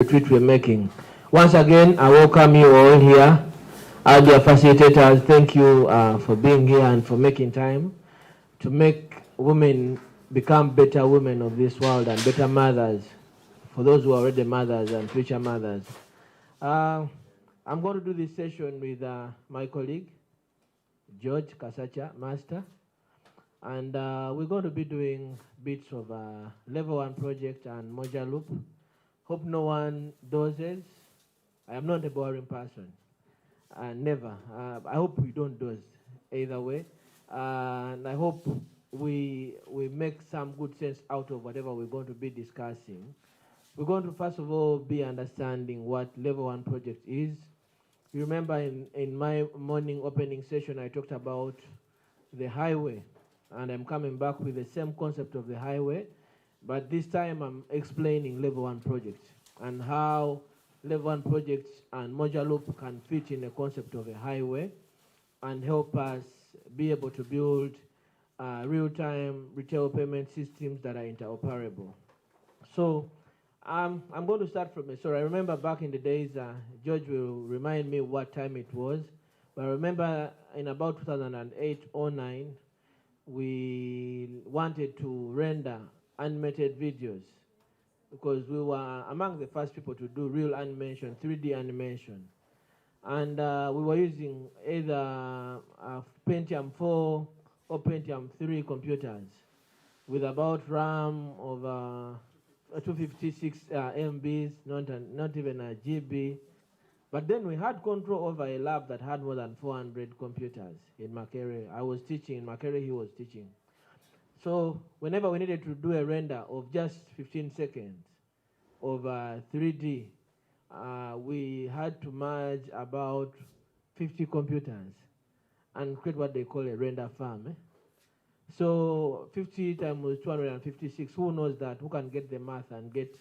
retreat we're making. Once again, I welcome you all here. Our dear facilitators, thank you for being here and for making time to make women become better women of this world and better mothers for those who are already mothers and future mothers. I'm going to do this session with my colleague, George Kasacha, Master, and we're going to be doing bits of Level 1 project and Moja Loop. Hope no one dozes. I am not a boring person. Never. I hope we don't doze either way. And I hope we make some good sense out of whatever we're going to be discussing. We're going to first of all be understanding what Level 1 project is. You remember in my morning opening session, I talked about the highway, and I'm coming back with the same concept of the highway, but this time I'm explaining Level 1 project and how Level 1 projects and Moja Loop can fit in the concept of a highway and help us be able to build real-time retail payment systems that are interoperable. So I'm going to start from a story. I remember back in the days, George will remind me what time it was, but I remember in about 2008 or 9, we wanted to render animated videos because we were among the first people to do real animation, 3D animation. And we were using either Pentium 4 or Pentium 3 computers with about RAM of 256 MBs, not even a GB. But then we had control over a lab that had more than 400 computers in Makerere. I was teaching in Makerere, he was teaching. So whenever we needed to do a render of just 15 seconds of 3D, we had to merge about 50 computers and create what they call a render farm. So 50 times 256, who knows that? Who can get the math and get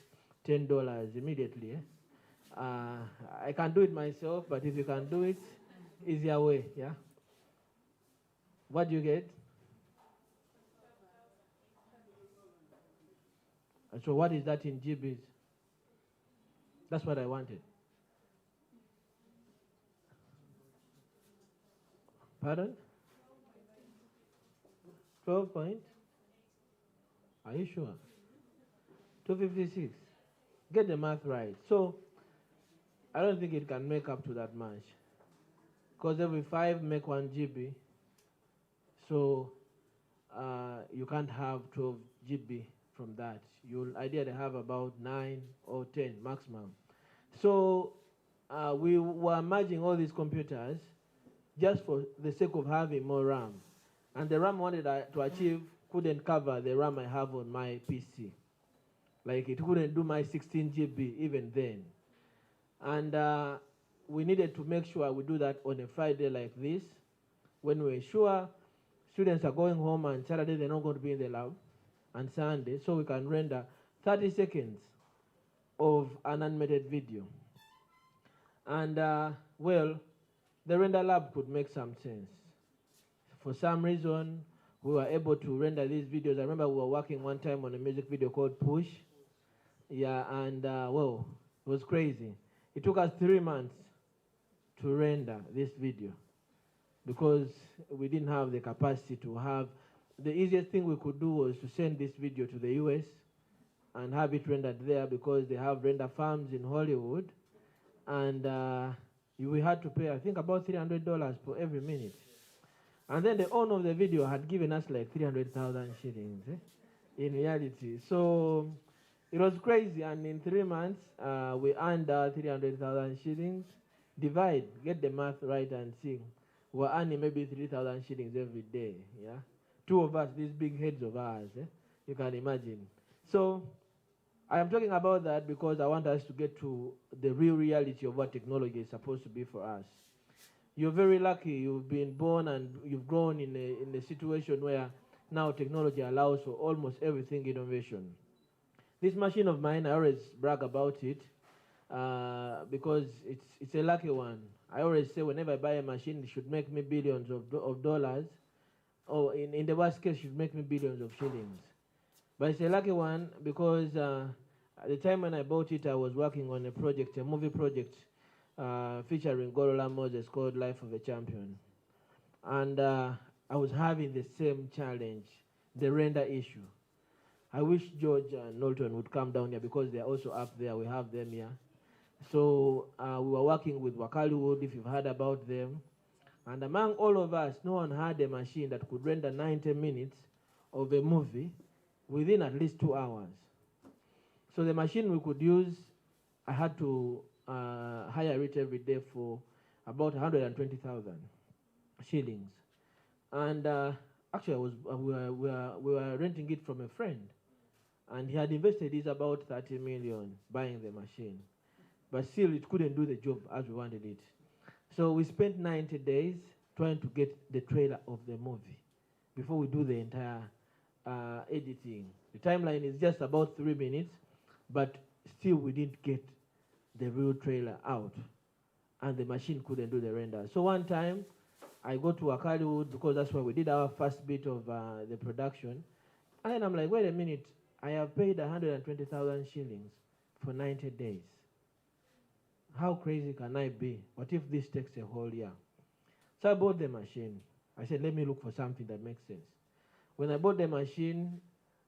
$10 immediately? I can do it myself, but if you can do it, easier way, yeah? What do you get? And so what is that in GBs? That's what I wanted. Pardon? 12 point? Are you sure? 256. Get the math right. So I don't think it can make up to that much. Because every 5 make 1 GB. So you can't have 12 GB from that. You'll ideally have about 9 or 10 maximum. So we were merging all these computers just for the sake of having more RAM. And the RAM I wanted to achieve couldn't cover the RAM I have on my PC. Like it couldn't do my 16 GB even then. And we needed to make sure we do that on a Friday like this, when we're sure students are going home and Saturday they're not going to be in the lab, and Sunday, so we can render 30 seconds of an animated video. And well, the render lab could make some sense. For some reason, we were able to render these videos. I remember we were working one time on a music video called Push. Yeah, and well, it was crazy. It took us 3 months to render this video because we didn't have the capacity to have. The easiest thing we could do was to send this video to the US and have it rendered there because they have render farms in Hollywood. And we had to pay, I think, about $300 for every minute. And then the owner of the video had given us like 300,000 shillings in reality. So it was crazy. And in 3 months, we earned 300,000 shillings. Divide, get the math right and see. We're earning maybe 3,000 shillings every day. Yeah, 2 of us, these big heads of ours. You can imagine. So I am talking about that because I want us to get to the real reality of what technology is supposed to be for us. You're very lucky. You've been born and you've grown in a situation where now technology allows for almost everything innovation. This machine of mine, I always brag about it because it's a lucky one. I always say whenever I buy a machine, it should make me billions of dollars, or in the worst case, it should make me billions of shillings. But it's a lucky one because At the time when I bought it, I was working on a project, a movie project, featuring Gorola Moses called Life of a Champion. And I was having the same challenge, the render issue. I wish George and Knowlton would come down here because they're also up there. We have them here. So we were working with Wakaliwood, if you've heard about them. And among all of us, no one had a machine that could render 90 minutes of a movie within at least 2 hours. So the machine we could use, I had to hire it every day for about 120,000 shillings. And actually, we were renting it from a friend. And he had invested his about 30 million buying the machine. But still, it couldn't do the job as we wanted it. So we spent 90 days trying to get the trailer of the movie before we do the entire editing. The timeline is just about 3 minutes, but still we didn't get the real trailer out. And the machine couldn't do the render. So one time, I go to Wakaliwood because that's where we did our first bit of the production. And I'm like, wait a minute, I have paid 120,000 shillings for 90 days. How crazy can I be? What if this takes a whole year? So I bought the machine. I said, let me look for something that makes sense. When I bought the machine,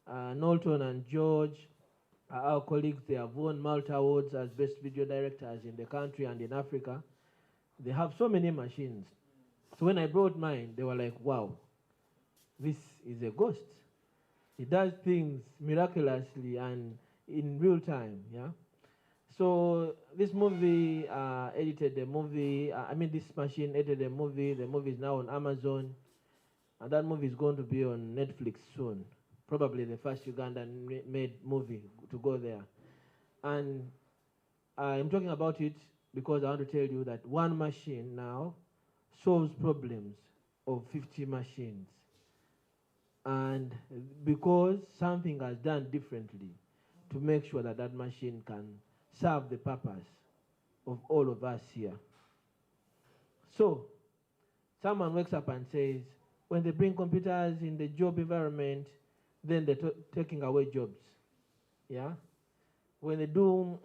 Knowlton and George, our colleagues, they have won Malta Awards as best video directors in the country and in Africa. They have so many machines. So when I brought mine, they were like, wow, this is a ghost. It does things miraculously and in real time, yeah? So this movie edited the movie, this machine edited the movie is now on Amazon, and that movie is going to be on Netflix soon. Probably the first Ugandan made movie to go there. And I'm talking about it because I want to tell you that one machine now solves problems of 50 machines. And because something has done differently to make sure that that machine can serve the purpose of all of us here. So, someone wakes up and says, when they bring computers in the job environment, then they're taking away jobs. Yeah? When they do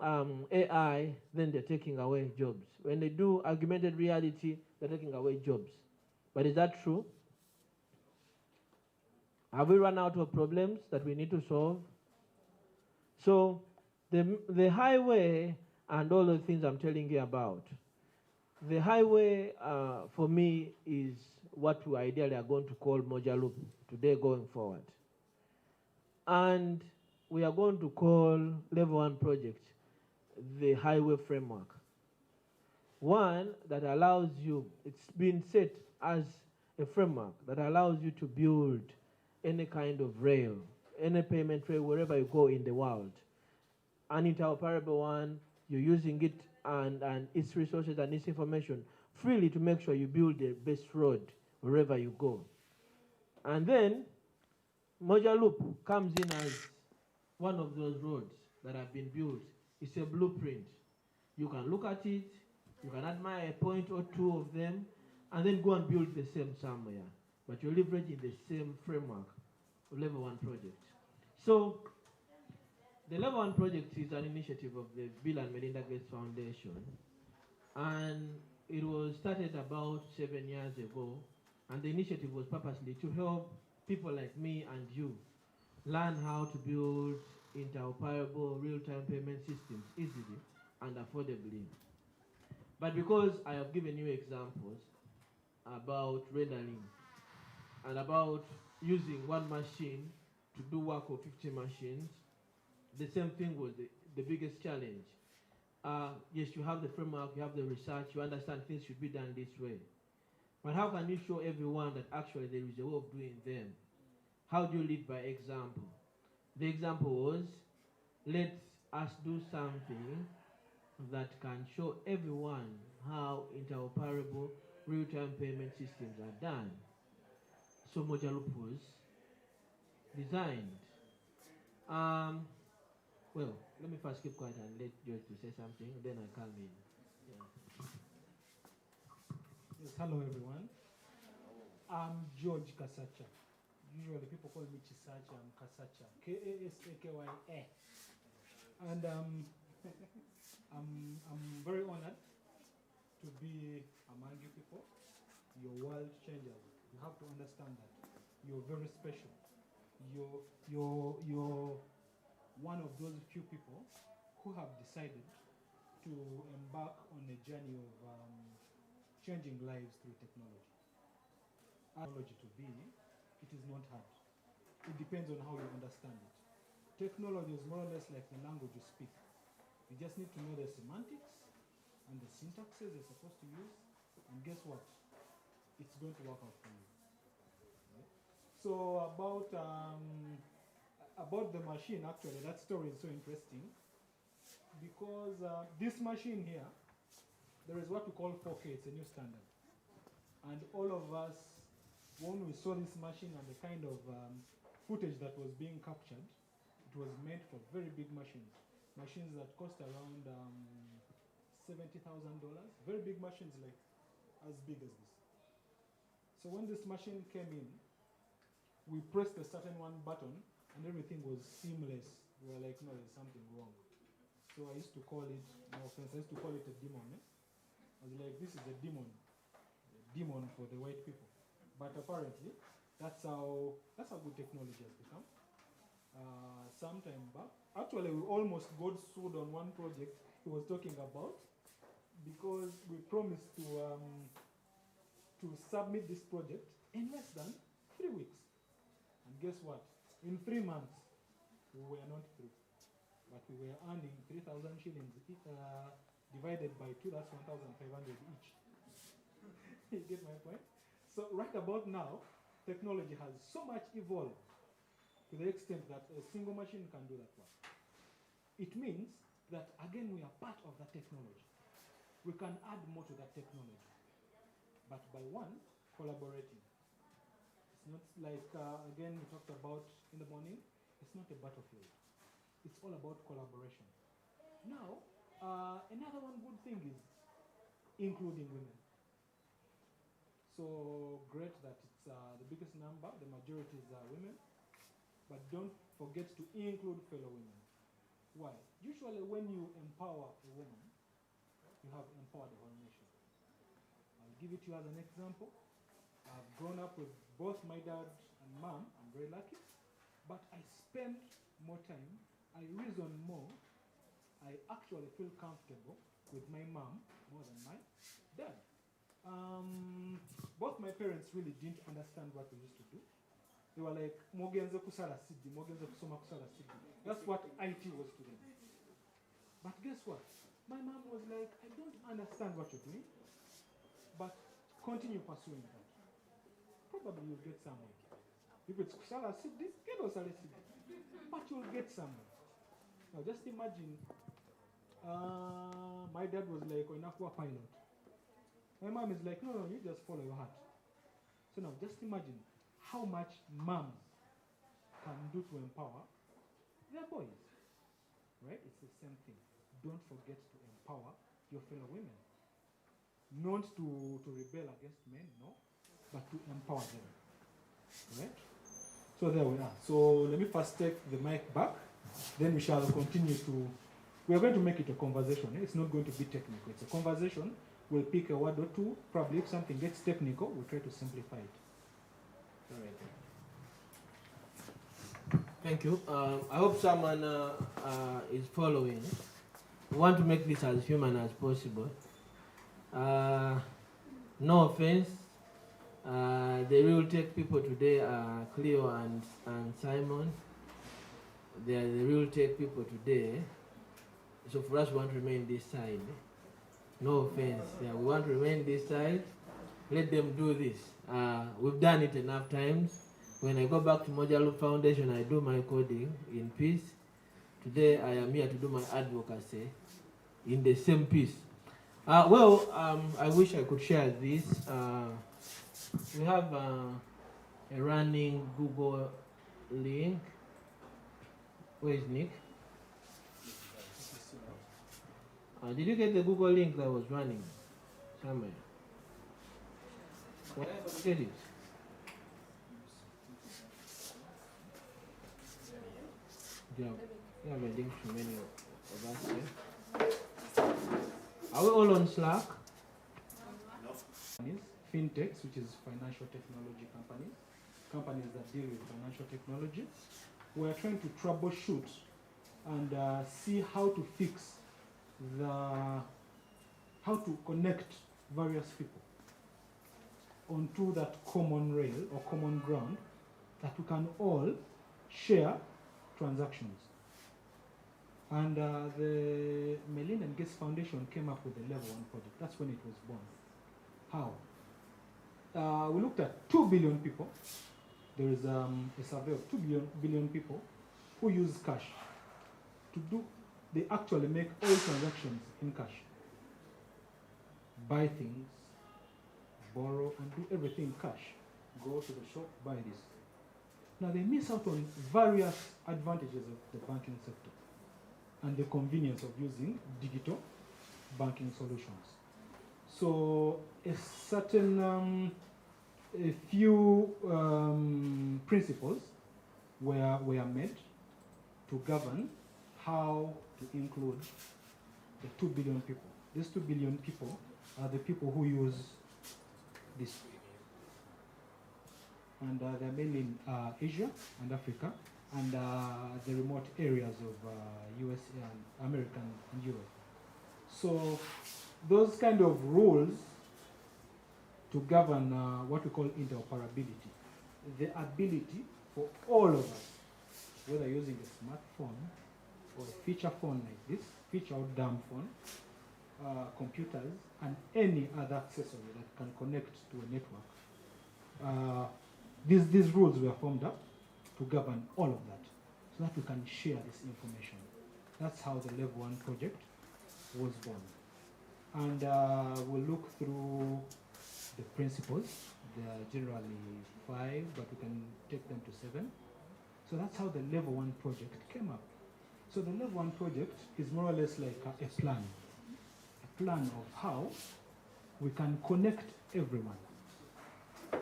AI, then they're taking away jobs. When they do augmented reality, they're taking away jobs. But is that true? Have we run out of problems that we need to solve? So the highway and all the things I'm telling you about, the highway for me is what we ideally are going to call Moja Loop today going forward. And we are going to call Level 1 project the highway framework. One that allows you, it's been set as a framework that allows you to build any kind of rail, any payment rail, wherever you go in the world. An interoperable one, you're using it and its resources and its information freely to make sure you build the best road wherever you go. And then Moja Loop comes in as one of those roads that have been built. It's a blueprint. You can look at it, you can admire a point or two of them, and then go and build the same somewhere. But you're leveraging the same framework of Level 1 project. So the Level 1 project is an initiative of the Bill and Melinda Gates Foundation, and it was started about 7 years ago, and the initiative was purposely to help people like me and you learn how to build interoperable real-time payment systems easily and affordably. But because I have given you examples about rendering and about using one machine to do work of 50 machines, the same thing was the biggest challenge. Yes, you have the framework, you have the research, you understand things should be done this way. But how can you show everyone that actually there is a way of doing them? How do you lead by example? The example was, let us do something that can show everyone how interoperable real-time payment systems are done. So Moja Loop was designed. Well, let me first keep quiet and let George to say something, then I come in. Yeah. Yes, hello everyone. I'm George Kasacha. Usually people call me Chisacha, I'm Kasacha. K-A-S-A-K-Y-A. And I'm very honored to be among you people. You're world changers. You have to understand that you're very special. You're one of those few people who have decided to embark on a journey of changing lives through technology. Technology to be, it is not hard. It depends on how you understand it. Technology is more or less like the language you speak. You just need to know the semantics and the syntaxes you're supposed to use, and guess what? It's going to work out for you. Right? So about the machine, actually, that story is so interesting because this machine here, there is what we call 4K. It's a new standard, and all of us, when we saw this machine and the kind of footage that was being captured, it was meant for very big machines that cost around $70,000. Very big machines, like as big as this. So when this machine came in, we pressed a certain one button and everything was seamless. We were like, no, there's something wrong. So I used to call it, no offense, I used to call it a demon. I was like, this is a demon for the white people. But apparently, that's how good technology has become. Sometime back, actually, we almost got sued on one project he was talking about because we promised to submit this project in less than 3 weeks. And guess what? In 3 months, we were not through. But we were earning 3,000 shillings divided by 2, that's 1,500 each. You get my point? So right about now, technology has so much evolved to the extent that a single machine can do that work. It means that, again, we are part of that technology. We can add more to that technology. But by one, collaborating. It's not like, again, we talked about in the morning, it's not a battlefield. It's all about collaboration. Now, another one good thing is including women. So great that it's the biggest number, the majority is women, but don't forget to include fellow women. Why? Usually when you empower a woman, you have empowered the whole nation. I'll give it to you as an example. I've grown up with both my dad and mom. I'm very lucky. But I spend more time. I reason more. I actually feel comfortable with my mom more than my dad. Both my parents really didn't understand what we used to do. They were like, "Mogenze kusala sidi, mogenze kusoma kusala sidi." That's what IT was to them. But guess what? My mom was like, "I don't understand what you're doing, but continue pursuing that. Probably you'll get somewhere. If it's kusala sidi, get kusala sidi. But you'll get somewhere." Now just imagine, my dad was like, "Oinakuwa pilot." My mom is like, no, you just follow your heart. So now just imagine how much moms can do to empower their boys. Right? It's the same thing. Don't forget to empower your fellow women. Not to rebel against men, no, but to empower them. Right? So there we are. So let me first take the mic back. Then we shall continue to, we are going to make it a conversation. It's not going to be technical. It's a conversation. We'll pick a word or two. Probably if something gets technical, we'll try to simplify it. All right. Thank you. I hope someone is following. We want to make this as human as possible. No offense. The real tech people today are Cleo and Simon. They are the real tech people today. So for us, we want to remain this side. No offense. Yeah, we want to remain this side. Let them do this. We've done it enough times. When I go back to Moja Loop Foundation, I do my coding in peace. Today, I am here to do my advocacy in the same peace. I wish I could share this. We have a running Google link. Where is Nick? Did you get the Google link that was running somewhere? Where did you get it? You have a link to many of us here. Are we all on Slack? Fintechs, which is financial technology companies that deal with financial technology. We're trying to troubleshoot and see how to fix how to connect various people onto that common rail or common ground that we can all share transactions. And the Melinda and Gates Foundation came up with the Level 1 project. That's when it was born. How? We looked at 2 billion people. There is a survey of 2 billion people who use cash to do, they actually make all transactions in cash. Buy things, borrow, and do everything cash. Go to the shop, buy this. Now they miss out on various advantages of the banking sector and the convenience of using digital banking solutions. So a few principles were made to govern how to include the 2 billion people. These 2 billion people are the people who use this. And they're mainly in Asia and Africa and the remote areas of USA and America and Europe. So those kind of rules to govern what we call interoperability, the ability for all of us, whether using a smartphone or a feature phone like this, feature or dumb phone, computers, and any other accessory that can connect to a network. These rules were formed up to govern all of that, so that we can share this information. That's how the Level 1 project was born. And we'll look through the principles. There are generally 5, but we can take them to 7. So that's how the Level 1 project came up. So the Level 1 project is more or less like a plan of how we can connect everyone.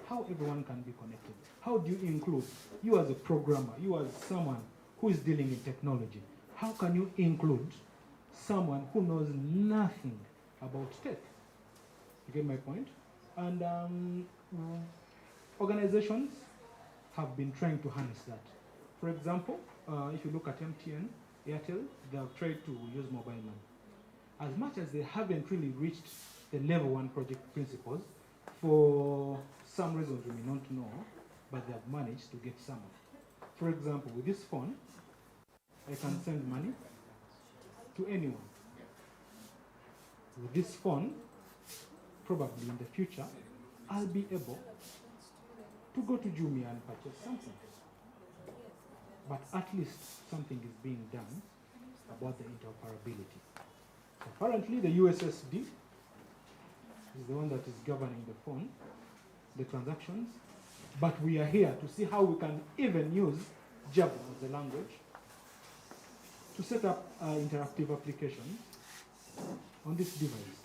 How everyone can be connected. How do you include, you as a programmer, you as someone who is dealing in technology, how can you include someone who knows nothing about tech? You get my point? And organizations have been trying to harness that. For example, if you look at MTN, Airtel, they have tried to use mobile money. As much as they haven't really reached the Level 1 project principles, for some reasons we may not know, but they have managed to get some. For example, with this phone, I can send money to anyone. With this phone, probably in the future, I'll be able to go to Jumia and purchase something. But at least something is being done about the interoperability. So apparently the USSD is the one that is governing the phone, the transactions, but we are here to see how we can even use Java as a language to set up interactive applications on this device,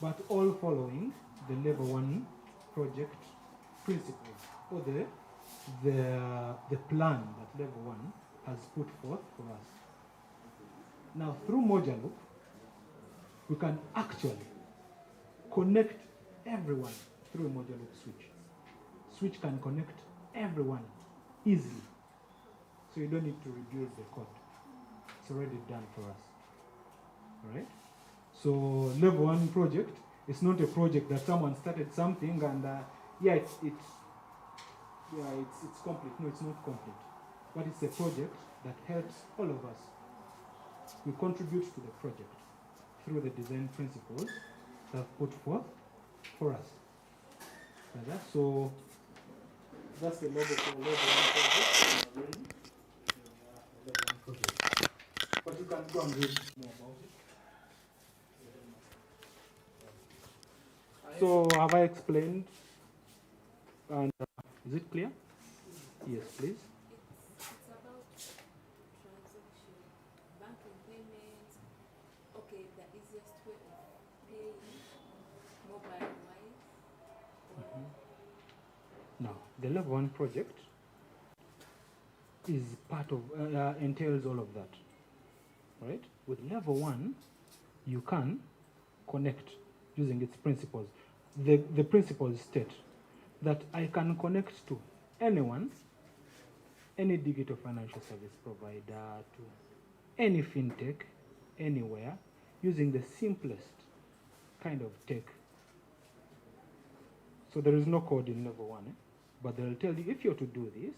but all following the Level 1 project principles, or the plan that Level 1 has put forth for us. Now through Mojaloop, we can actually connect everyone through a Mojaloop switch. Switch can connect everyone easily, so you don't need to rebuild the code. It's already done for us. All right? So Level 1 project is not a project that someone started something and it's complete. No, it's not complete. But it's a project that helps all of us. We contribute to the project through the design principles that are put forth for us. So that's the logo for Level 1 project. But you can go and read more about it. So have I explained? And is it clear? Yes, please. It's about transaction, banking payments. Okay, the easiest way of paying mobile wise. Now, the Level 1 project is part of, entails all of that. right? With level 1, you can connect using its principles. The principles state that I can connect to anyone, any digital financial service provider, to any fintech, anywhere, using the simplest kind of tech. So there is no code in level 1, but they'll tell you if you're to do this,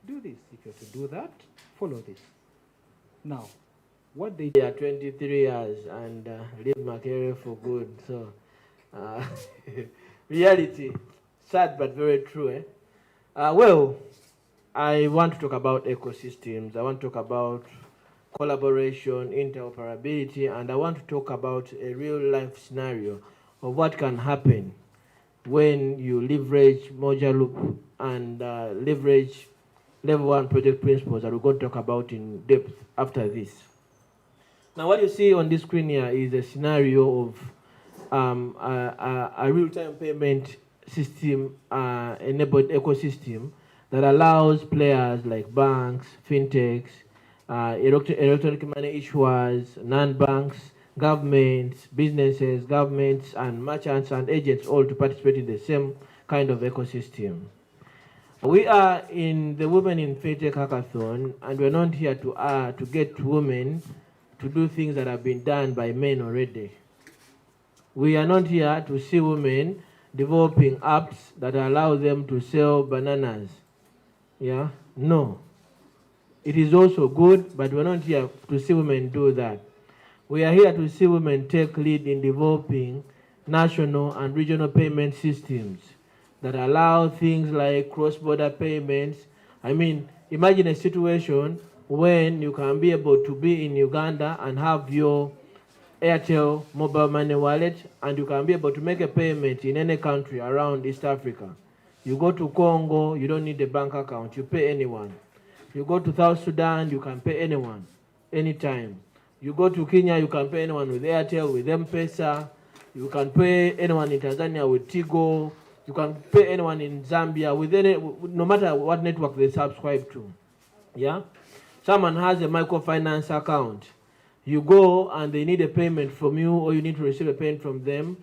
do this. If you're to do that, follow this. Now, what they Yeah, 23 years and leave my career for good. So, reality, sad but very true. Well, I want to talk about ecosystems. I want to talk about collaboration, interoperability, and I want to talk about a real life scenario of what can happen when you leverage Moja Loop and leverage level 1 project principles that we're going to talk about in depth after this. Now, what you see on this screen here is a scenario of a real-time payment system enabled ecosystem that allows players like banks, fintechs, electronic money issuers, non-banks, governments, businesses, governments, and merchants and agents all to participate in the same kind of ecosystem. We are in the Women in Fintech Hackathon, and we're not here to get women to do things that have been done by men already. We are not here to see women developing apps that allow them to sell bananas. Yeah? No. It is also good, but we're not here to see women do that. We are here to see women take lead in developing national and regional payment systems that allow things like cross-border payments. I mean, imagine a situation when you can be able to be in Uganda and have your Airtel mobile money wallet, and you can be able to make a payment in any country around East Africa. You go to Congo, you don't need a bank account, you pay anyone. You go to South Sudan, you can pay anyone, anytime. You go to Kenya, you can pay anyone with Airtel, with M-Pesa. You can pay anyone in Tanzania with Tigo. You can pay anyone in Zambia with any, no matter what network they subscribe to. Yeah? Someone has a microfinance account. You go and they need a payment from you, or you need to receive a payment from them.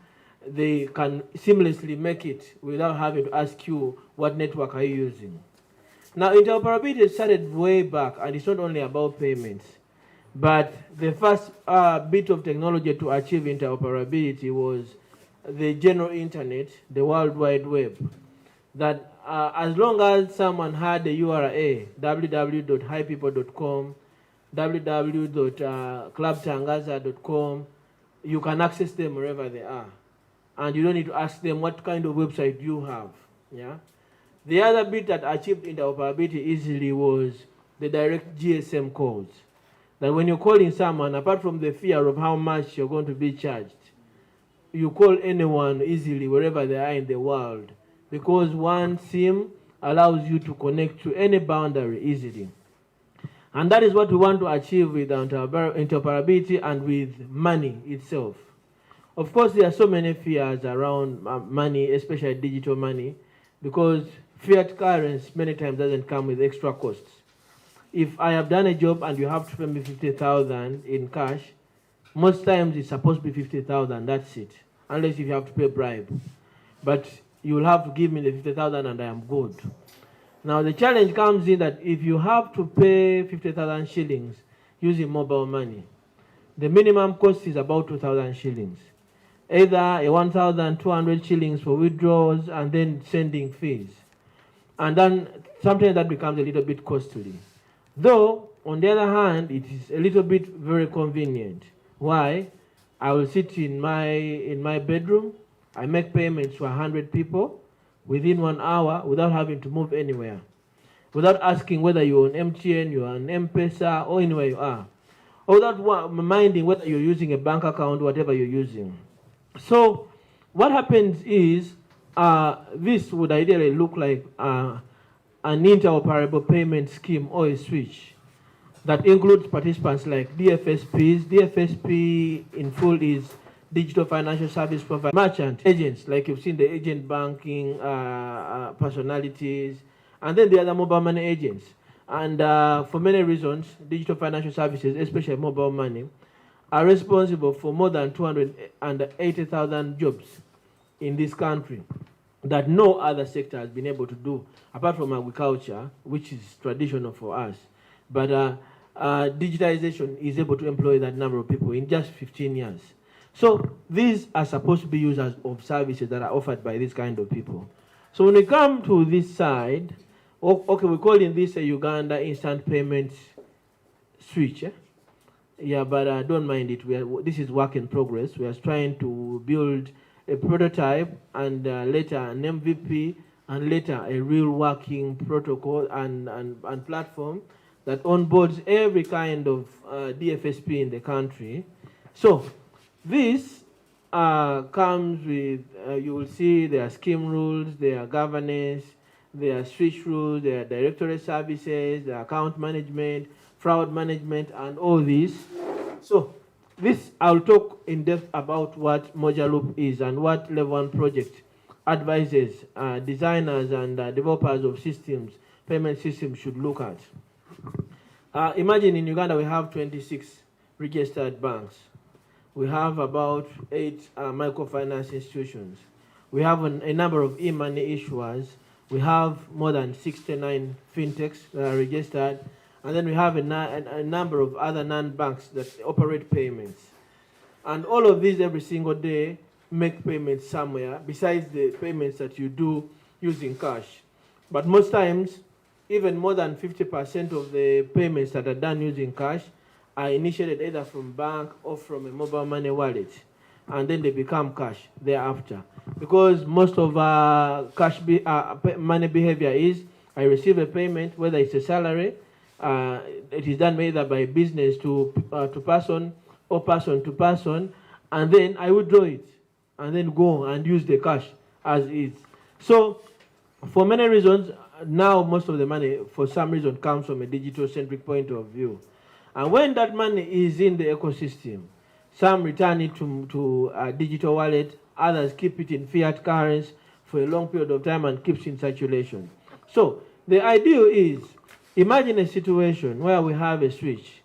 They can seamlessly make it without having to ask you what network are you using. Now, interoperability started way back, and it's not only about payments. But the first bit of technology to achieve interoperability was the general internet, the World Wide Web. That as long as someone had a URL, www.highpeople.com, www.clubtangaza.com, you can access them wherever they are. And you don't need to ask them what kind of website you have. Yeah. The other bit that achieved interoperability easily was the direct GSM calls. That when you're calling someone, apart from the fear of how much you're going to be charged, you call anyone easily wherever they are in the world, because one SIM allows you to connect to any boundary easily. And that is what we want to achieve with interoperability and with money itself. Of course, there are so many fears around money, especially digital money, because fiat currency many times doesn't come with extra costs. If I have done a job and you have to pay me 50,000 in cash, most times it's supposed to be 50,000, that's it. Unless if you have to pay a bribe. But you will have to give me the 50,000 and I am good. Now the challenge comes in that if you have to pay 50,000 shillings using mobile money, the minimum cost is about 2,000 shillings. Either a 1,200 shillings for withdrawals and then sending fees. And then sometimes that becomes a little bit costly. Though, on the other hand, it is a little bit very convenient. Why? I will sit in my bedroom, I make payments to 100 people within 1 hour without having to move anywhere. Without asking whether you're on MTN, you're on M-Pesa, or anywhere you are. Or without minding whether you're using a bank account, whatever you're using. So, what happens is, this would ideally look like an interoperable payment scheme or a switch that includes participants like DFSPs. DFSP in full is digital financial service provider, merchant agents, like you've seen the agent banking personalities, and then the other mobile money agents. And for many reasons, digital financial services, especially mobile money, are responsible for more than 280,000 jobs in this country that no other sector has been able to do, apart from agriculture, which is traditional for us. But digitization is able to employ that number of people in just 15 years. So these are supposed to be users of services that are offered by this kind of people. So when we come to this side, okay, we're calling this a Uganda instant payment switch. Yeah, but don't mind it. This is work in progress. We are trying to build a prototype and later an MVP and later a real working protocol and platform that onboards every kind of DFSP in the country. So this comes with, you will see there are scheme rules, there are governance, there are switch rules, there are directory services, there are account management, fraud management, and all this. So this, I'll talk in depth about what Moja Loop is and what Level 1 project advises designers and developers of systems, payment systems should look at. Imagine in Uganda we have 26 registered banks. We have about 8 microfinance institutions. We have a number of e-money issuers. We have more than 69 fintechs that are registered. And then we have a number of other non-banks that operate payments. And all of these every single day make payments somewhere besides the payments that you do using cash. But most times, even more than 50% of the payments that are done using cash are initiated either from bank or from a mobile money wallet. And then they become cash thereafter. Because most of cash money behavior is, I receive a payment, whether it's a salary, it is done either by business to person or person to person, and then I withdraw it and then go and use the cash as is. So for many reasons, now most of the money for some reason comes from a digital centric point of view. And when that money is in the ecosystem, some return it to a digital wallet, others keep it in fiat currency for a long period of time and keeps in circulation. So the ideal is, imagine a situation where we have a switch,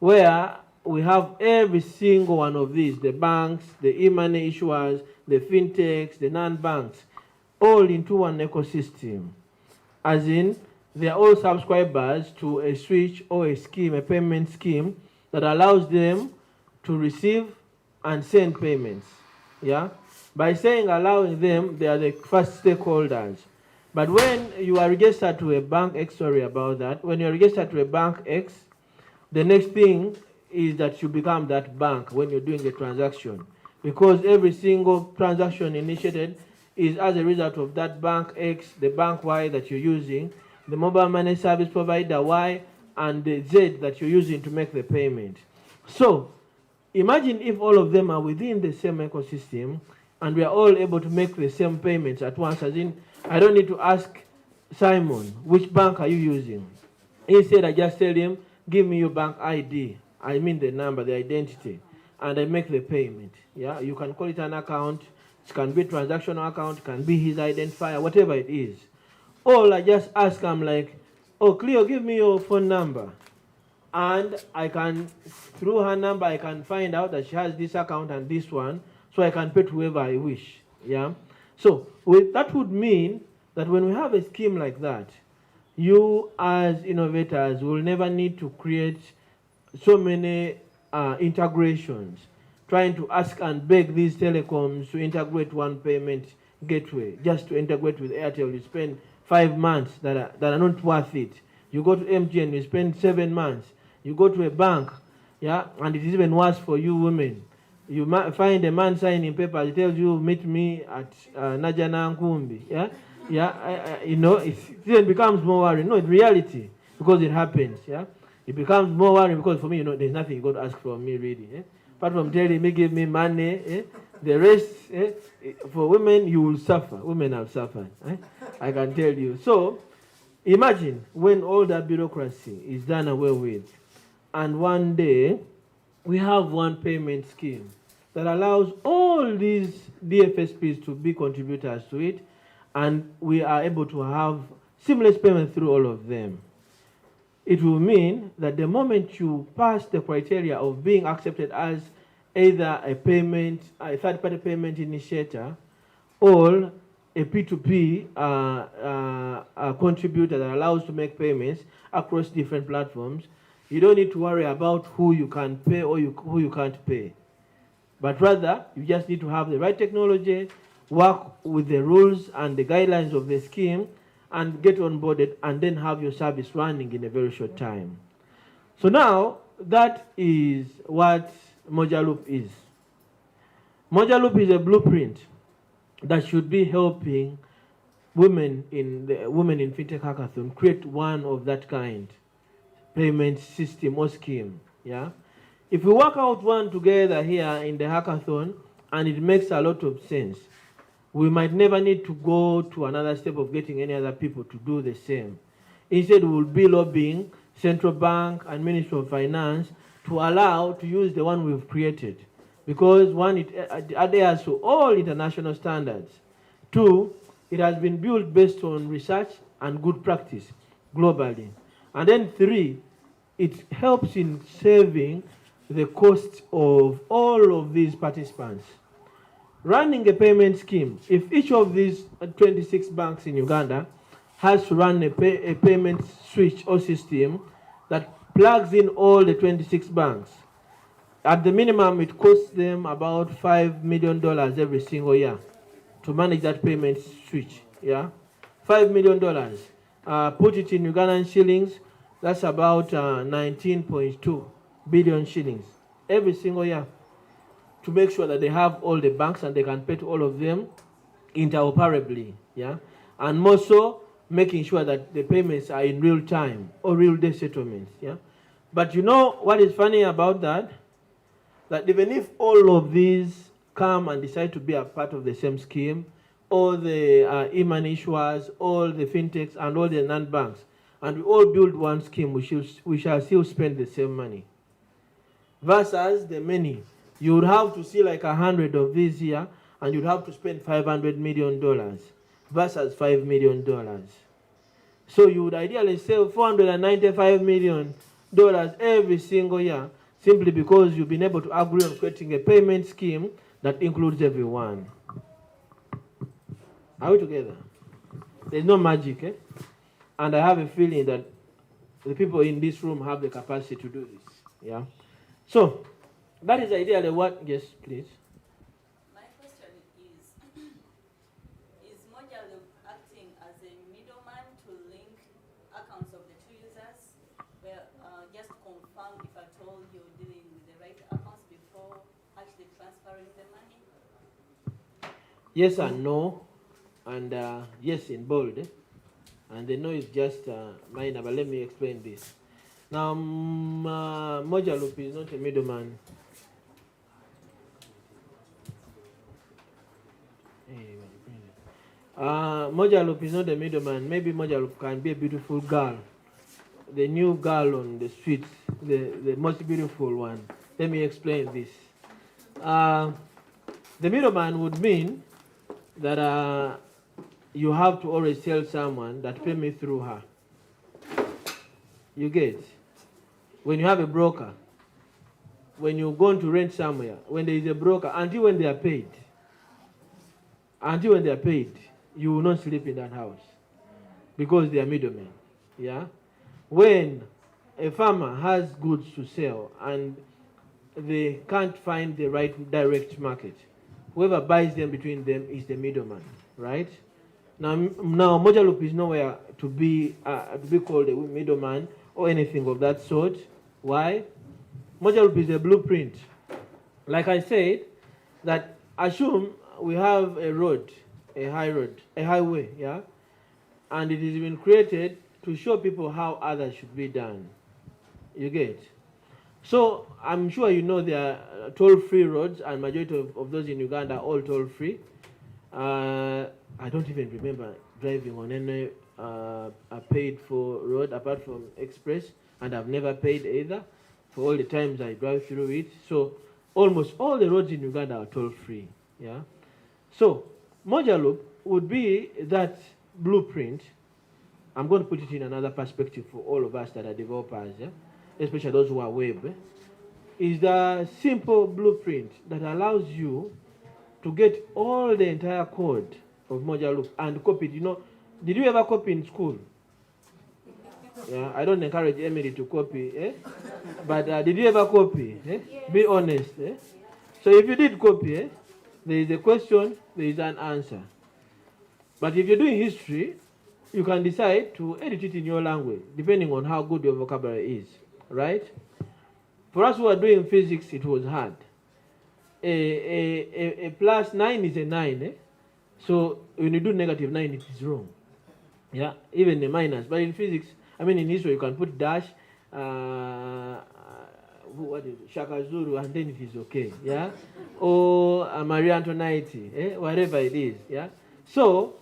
where we have every single one of these, the banks, the e-money issuers, the fintechs, the non-banks, all into one ecosystem. As in, they are all subscribers to a switch or a scheme, a payment scheme that allows them to receive and send payments. Yeah? By saying allowing them, they are the first stakeholders. But when you are registered to a bank X, sorry about that, when you are registered to a bank X, the next thing is that you become that bank when you're doing a transaction. Because every single transaction initiated is as a result of that bank X, the bank Y that you're using, the mobile money service provider Y, and the Z that you're using to make the payment. So imagine if all of them are within the same ecosystem and we are all able to make the same payments at once, as in, I don't need to ask Simon, which bank are you using? Instead, I just tell him, give me your bank ID. I mean the number, the identity, and I make the payment. Yeah, you can call it an account. It can be a transactional account, it can be his identifier, whatever it is. Or I just ask him like, oh, Cleo, give me your phone number. And I can, through her number, I can find out that she has this account and this one, so I can pay to whoever I wish. Yeah. So that would mean that when we have a scheme like that, you as innovators will never need to create so many integrations, trying to ask and beg these telecoms to integrate one payment gateway. Just to integrate with Airtel, you spend 5 months that are not worth it. You go to MGN, you spend 7 months. You go to a bank, yeah, and it is even worse for you women. You find a man signing papers, he tells you, meet me at Najana Nkumbi, yeah? It then becomes more worrying. No, in reality, because it happens, yeah? It becomes more worrying because for me, there's nothing you got to ask from me, really. Eh? Apart from telling me, give me money, the rest, for women, you will suffer. Women have suffered, I can tell you. So, imagine when all that bureaucracy is done away with, and one day, we have one payment scheme that allows all these DFSPs to be contributors to it, and we are able to have seamless payment through all of them. it will mean that the moment you pass the criteria of being accepted as either a payment, a third-party payment initiator, or a P2P contributor that allows to make payments across different platforms, you don't need to worry about who you can pay or who you can't pay. But rather, you just need to have the right technology, work with the rules and the guidelines of the scheme, and get onboarded, and then have your service running in a very short time. So now, that is what Mojaloop is. Mojaloop is a blueprint that should be helping women in Fintech Hackathon create one of that kind, payment system or scheme. Yeah. If we work out one together here in the hackathon, and it makes a lot of sense, we might never need to go to another step of getting any other people to do the same. Instead, we will be lobbying Central Bank and Ministry of Finance to allow to use the one we've created. Because one, it adheres to all international standards. Two, it has been built based on research and good practice globally. And then three, it helps in saving the cost of all of these participants. Running a payment scheme, if each of these 26 banks in Uganda has to run a payment switch or system that plugs in all the 26 banks, at the minimum it costs them about $5 million every single year to manage that payment switch. Yeah, $5 million. Put it in Ugandan shillings, that's about 19.2 billion shillings every single year, to make sure that they have all the banks and they can pay to all of them interoperably. Yeah, and more so making sure that the payments are in real time or real day settlements. Yeah, but you know what is funny about that? That even if all of these come and decide to be a part of the same scheme, all the e-money issuers, all the fintechs, and all the non-banks, and we all build one scheme, we shall still spend the same money. Versus the many, you would have to see like 100 of these here, and you'd have to spend $500 million versus $5 million. So you would ideally save $495 million every single year, simply because you've been able to agree on creating a payment scheme that includes everyone. Are we together? There's no magic, eh? And I have a feeling that the people in this room have the capacity to do this. Yeah. So that is ideally what. Yes, please. My question is Mojaloop acting as a middleman to link accounts of the two users, where just confirm if at all you're dealing with the right accounts before actually transferring the money? Yes and no, and yes in bold. And the no is just minor, but let me explain this. Now, Mojaloop is not a middleman. Mojaloop is not a middleman. Maybe Mojaloop can be a beautiful girl, the new girl on the streets, the most beautiful one. Let me explain this. The middleman would mean that you have to always tell someone that pay me through her. You get? When you have a broker, when you're going to rent somewhere, when there is a broker, until when they are paid, you will not sleep in that house because they are middlemen. Yeah? When a farmer has goods to sell and they can't find the right direct market, whoever buys them between them is the middleman, right? Now Mojaloop is nowhere to be called a middleman or anything of that sort. Why? Mojaloop is a blueprint. Like I said, that assume we have a road, a highway, yeah, and it has been created to show people how others should be done. You get? So I'm sure you know there are toll-free roads, and majority of those in Uganda are all toll-free. I don't even remember driving on any paid-for road apart from express, and I've never paid either for all the times I drive through it. So almost all the roads in Uganda are toll-free. Yeah. So Mojaloop would be that blueprint I'm going to put it in another perspective for all of us that are developers, yeah? Especially those who are web. Is the simple blueprint that allows you to get all the entire code of Moja Loop and copy it. You know, did you ever copy in school? Yeah, I don't encourage Emily to copy, eh? But did you ever copy? Eh? Yes. Be honest. Eh? So if you did copy, eh, there is a question, there is an answer. But if you're doing history, you can decide to edit it in your language, depending on how good your vocabulary is, right? For us who are doing physics, it was hard. A plus 9 is a 9, eh? So when you do negative 9, it is wrong. Yeah, even a minus. But in physics, I mean in history, you can put dash, what is it? Shaka Zulu, and then it is okay. Yeah, or Marie Antoinette, eh? Whatever it is. Yeah. So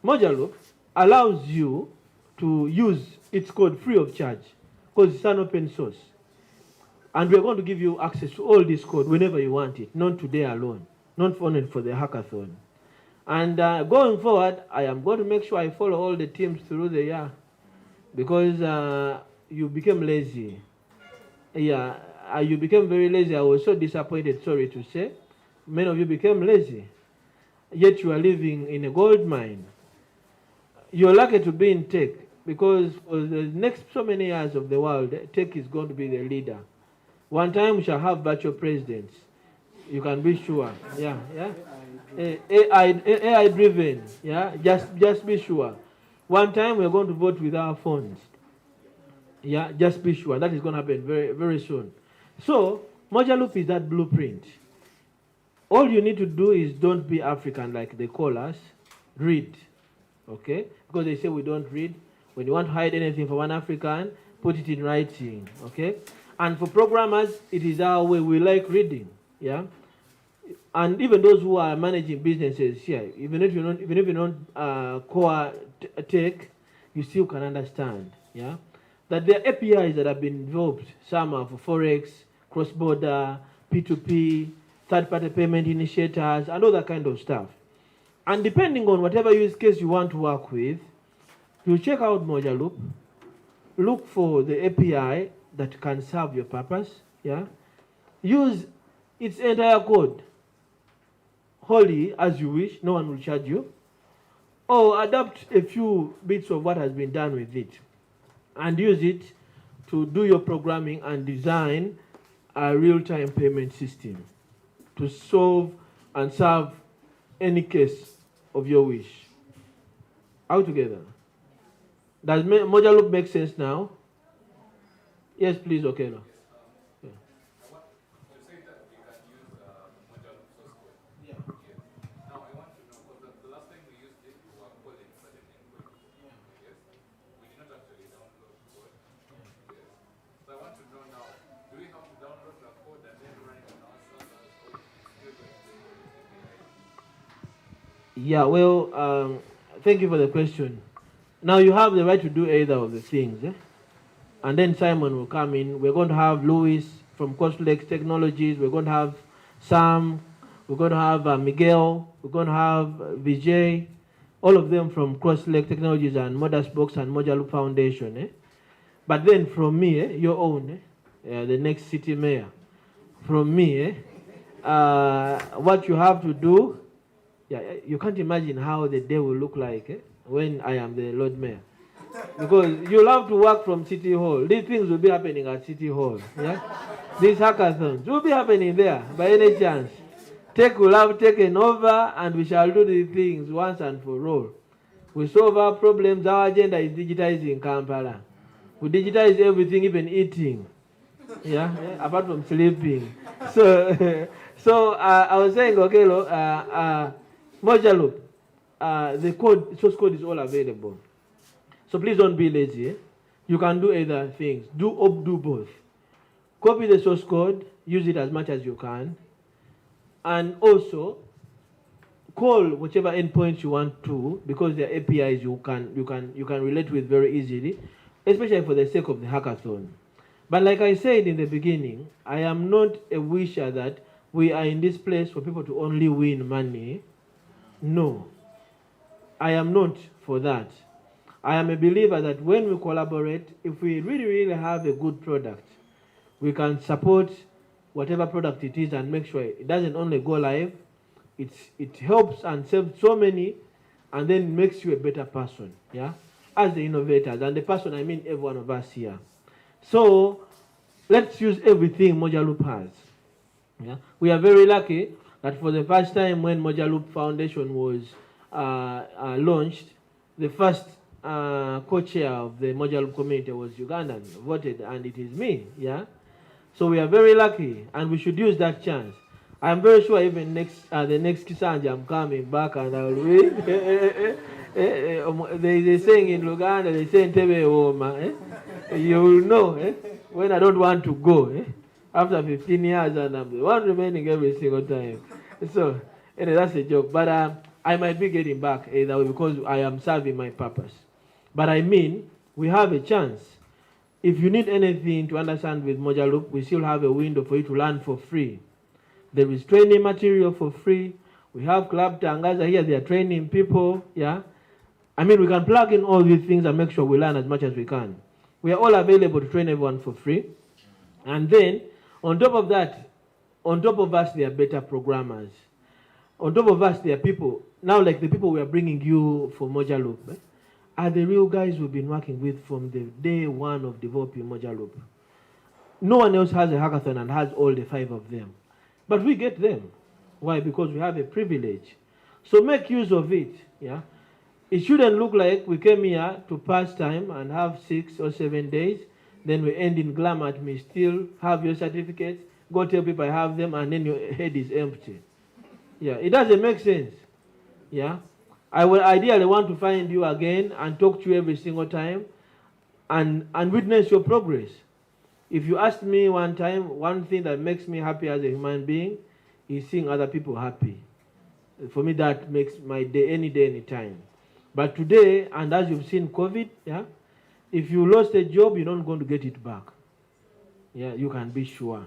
Moja Loop allows you to use its code free of charge because it's an open source. And we're going to give you access to all this code whenever you want it, not today alone, not only for the hackathon. And going forward, I am going to make sure I follow all the teams through the year because you became lazy. Yeah, you became very lazy. I was so disappointed, sorry to say. Many of you became lazy, yet you are living in a gold mine. You're lucky to be in tech because for the next so many years of the world, tech is going to be the leader. One time we shall have virtual presidents. You can be sure. Yeah, yeah. AI driven. Yeah, just be sure. One time we're going to vote with our phones. Yeah, just be sure. That is going to happen very, very soon. So Moja Loop is that blueprint. All you need to do is don't be African like they call us. Read. Okay? Because they say we don't read. When you want to hide anything from an African, put it in writing. Okay? And for programmers, it is our way. We like reading, yeah. And even those who are managing businesses here, even if you don't core tech, you still can understand, yeah. That there are APIs that have been developed. Some are for forex, cross-border, P2P, third-party payment initiators, and all that kind of stuff. And depending on whatever use case you want to work with, you check out Moja Loop. Look for the API that can serve your purpose, yeah. Use its entire code wholly as you wish, no one will charge you, or adapt a few bits of what has been done with it and use it to do your programming and design a real-time payment system to solve and serve any case of your wish. All together. Does Moja Loop make sense now? Yes, please, Okelo. Yeah. You say that we can use Moja Loop source code. Yeah. Yes. Now I want to know, because the last time we used it, we were calling certain endpoints. Yeah. Yes. We did not actually download code. Yeah. Yes. So I want to know now, do we have to download the code and then run it on our servers, or still going to use API? Yeah, well, thank you for the question. Now you have the right to do either of the things. Eh? And then Simon will come in. We're going to have Louis from Costlex Technologies. We're going to have Sam. We're going to have Miguel. We're going to have Vijay. All of them from Costlex Technologies and Modusbox and Moja Loop Foundation. Eh? But then from me, your own, the next city mayor. From me, what you have to do, you can't imagine how the day will look like when I am the Lord Mayor. Because you'll have to work from City Hall. These things will be happening at City Hall. Yeah? These hackathons will be happening there by any chance. Tech will have taken over and we shall do these things once and for all. We solve our problems. Our agenda is digitizing Kampala. We digitize everything, even eating. Yeah? Apart from sleeping. So I was saying, okay, Moja Loop, the code, source code is all available. So please don't be lazy. You can do either things. Do both. Copy the source code, use it as much as you can, and also call whichever endpoints you want to, because they're APIs you can relate with very easily, especially for the sake of the hackathon. But like I said in the beginning, I am not a wisher that we are in this place for people to only win money. No, I am not for that. I am a believer that when we collaborate, if we really, really have a good product, we can support whatever product it is and make sure it doesn't only go live, it helps and saves so many, and then makes you a better person, yeah, as the innovators. And the person, I mean every one of us here. So let's use everything Mojaloop has. Yeah? We are very lucky that for the first time when Mojaloop Foundation was launched, the first co-chair of the Mojaloop community was Ugandan, voted, and it is me, yeah? So we are very lucky, and we should use that chance. I'm very sure even the next Kisanja I'm coming back and I will read. They saying in Luganda, they say Ntebe Oma. You will know when I don't want to go. After 15 years and I'm the one remaining every single time. So anyway, that's a joke. But I might be getting back either because I am serving my purpose. But I mean, we have a chance. If you need anything to understand with Mojaloop, we still have a window for you to learn for free. There is training material for free. We have Club Tangaza here, they are training people, yeah. I mean, we can plug in all these things and make sure we learn as much as we can. We are all available to train everyone for free. And then, on top of that, on top of us, there are better programmers. On top of us, there are people, now like the people we are bringing you for Mojaloop, are the real guys we've been working with from the day one of developing Mojaloop. No one else has a hackathon and has all the 5 of them. But we get them. Why? Because we have a privilege. So make use of it. Yeah. It shouldn't look like we came here to pass time and have 6 or 7 days, then we end in glamour at me, still have your certificates, go tell people I have them, and then your head is empty. Yeah, it doesn't make sense. Yeah. I will ideally want to find you again and talk to you every single time and witness your progress. If you asked me one time, one thing that makes me happy as a human being is seeing other people happy. For me, that makes my day, any time. But today, and as you've seen COVID, yeah, if you lost a job, you're not going to get it back. Yeah, you can be sure.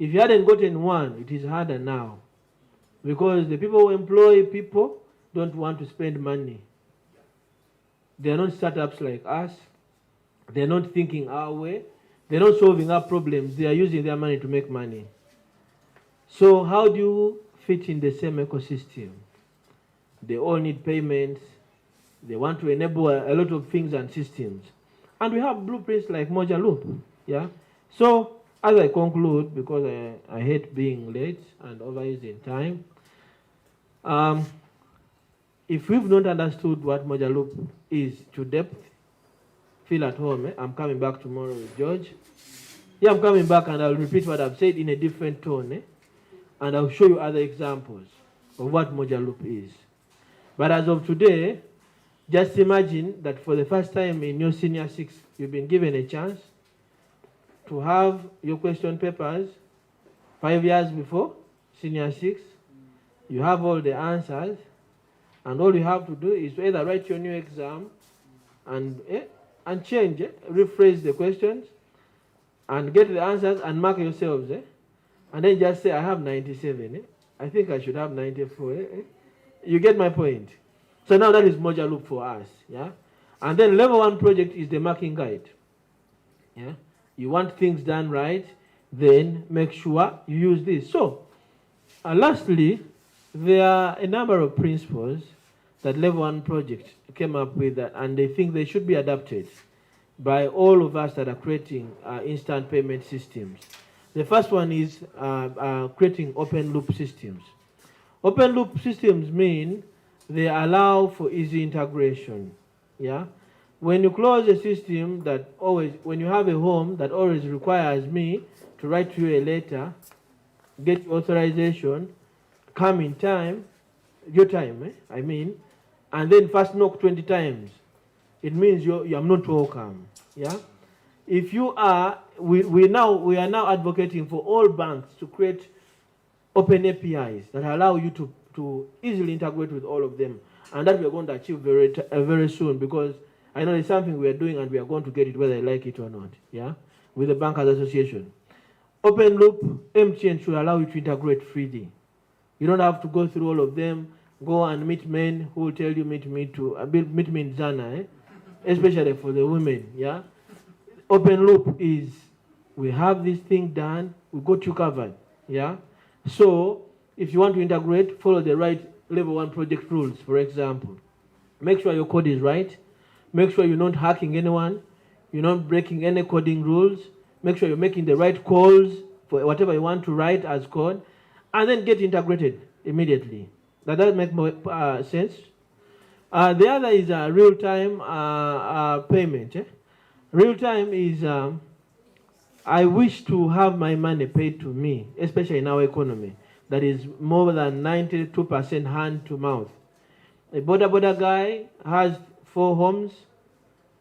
If you hadn't gotten one, it is harder now. Because the people who employ people don't want to spend money. They are not startups like us. They're not thinking our way. They're not solving our problems. They are using their money to make money. So how do you fit in the same ecosystem? They all need payments. They want to enable a lot of things and systems. And we have blueprints like Mojaloop. Yeah. So as I conclude, because I hate being late and overusing time, if we've not understood what Mojaloop is to depth, feel at home. I'm coming back tomorrow with George. Yeah, I'm coming back and I'll repeat what I've said in a different tone. And I'll show you other examples of what Mojaloop is. But as of today, just imagine that for the first time in your senior 6, you've been given a chance to have your question papers 5 years before, senior 6. You have all the answers. And all you have to do is to either write your new exam and change, rephrase the questions, and get the answers and mark yourselves. And then just say, I have 97. I think I should have 94. You get my point? So now that is Mojaloop for us. Yeah? And then level 1 project is the marking guide. Yeah? You want things done right, then make sure you use this. So, lastly, there are a number of principles that Level 1 project came up with, and they think they should be adapted by all of us that are creating instant payment systems. The first one is creating open loop systems. Open loop systems mean they allow for easy integration. Yeah? When you close a system that always, when you have a home that always requires me to write you a letter, get authorization, come in time, your time, I mean, and then first knock 20 times, it means you're not welcome. Yeah? If you are, we are now advocating for all banks to create open APIs that allow you to easily integrate with all of them. And that we are going to achieve very soon, because I know it's something we are doing and we are going to get it whether I like it or not. Yeah? With the Bankers Association. Open loop, MTN should allow you to integrate freely. You don't have to go through all of them. Go and meet men who will tell you meet me in Zana. especially for the women. Yeah, open loop is we have this thing done, we got you covered. Yeah, so if you want to integrate, follow the right level 1 project rules. For example, make sure your code is right. Make sure you're not hacking anyone. You're not breaking any coding rules. Make sure you're making the right calls for whatever you want to write as code, and then get integrated immediately. Does that make more sense? The other is real-time payment. Real-time is I wish to have my money paid to me, especially in our economy, that is more than 92% hand to mouth. A border guy has 4 homes.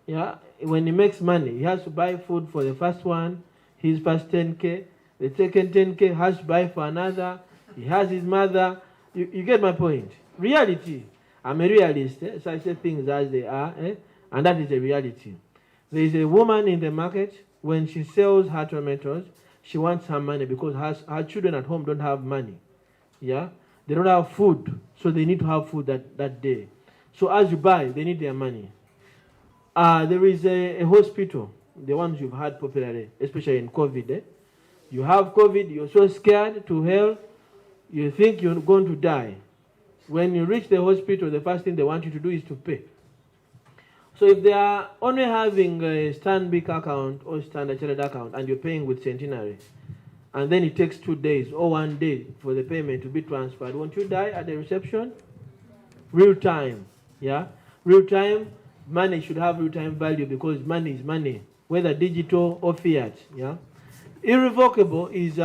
Yeah, when he makes money, he has to buy food for the first one, his first 10K. The second 10K has to buy for another. He has his mother. You get my point. Reality. I'm a realist, so I say things as they are, and that is a reality. There is a woman in the market, when she sells her tomatoes, she wants her money because her children at home don't have money. Yeah, they don't have food, so they need to have food that day. So as you buy, they need their money. There is a hospital, the ones you've had popularly, especially in COVID. You have COVID, you're so scared to hell, you think you're going to die. When you reach the hospital, the first thing they want you to do is to pay. So if they are only having a Stanbic account or Standard Chartered account and you're paying with Centenary, and then it takes 2 days or 1 day for the payment to be transferred, won't you die at the reception? Real time, yeah? Real time, money should have real time value because money is money, whether digital or fiat, yeah? Irrevocable is,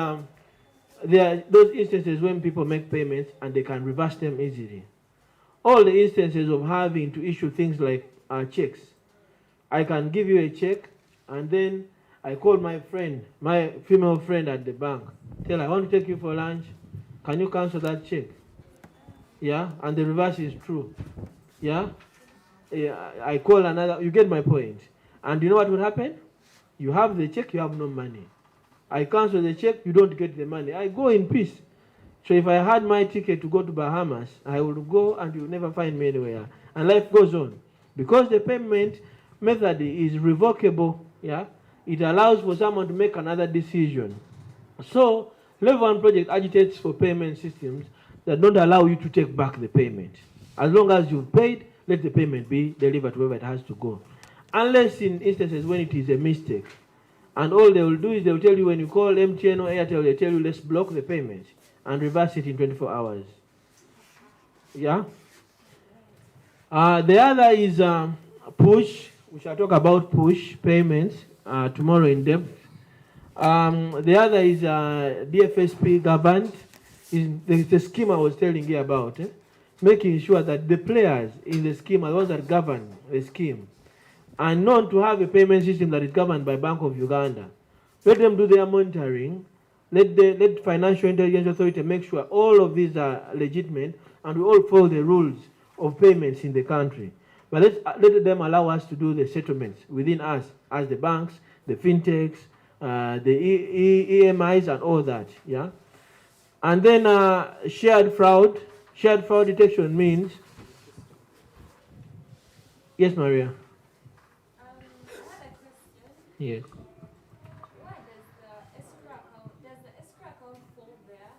there are those instances when people make payments and they can reverse them easily. All the instances of having to issue things like checks. I can give you a check and then I call my friend, my female friend at the bank, tell her, I want to take you for lunch, can you cancel that check? Yeah, and the reverse is true. Yeah, I call another, you get my point. And you know what will happen? You have the check, you have no money. I cancel the check, you don't get the money. I go in peace. So if I had my ticket to go to Bahamas, I would go and you'll never find me anywhere. And life goes on. Because the payment method is revocable, yeah, it allows for someone to make another decision. So Level 1 project agitates for payment systems that don't allow you to take back the payment. As long as you've paid, let the payment be delivered wherever it has to go. Unless in instances when it is a mistake. And all they will do is they will tell you when you call MTN or Airtel, they tell you let's block the payment and reverse it in 24 hours. Yeah? The other is push. We shall talk about push payments tomorrow in depth. The other is DFSP governed. Is the scheme I was telling you about. Making sure that the players in the scheme are those that govern the scheme. And not to have a payment system that is governed by Bank of Uganda. Let them do their monitoring. Let Financial Intelligence Authority make sure all of these are legitimate and we all follow the rules of payments in the country. But let them allow us to do the settlements within us as the banks, the fintechs, the EMIs and all that. Yeah. And then shared fraud. Shared fraud detection means. Yes, Maria. I have a question. Yes. Why does the escrow account fall there?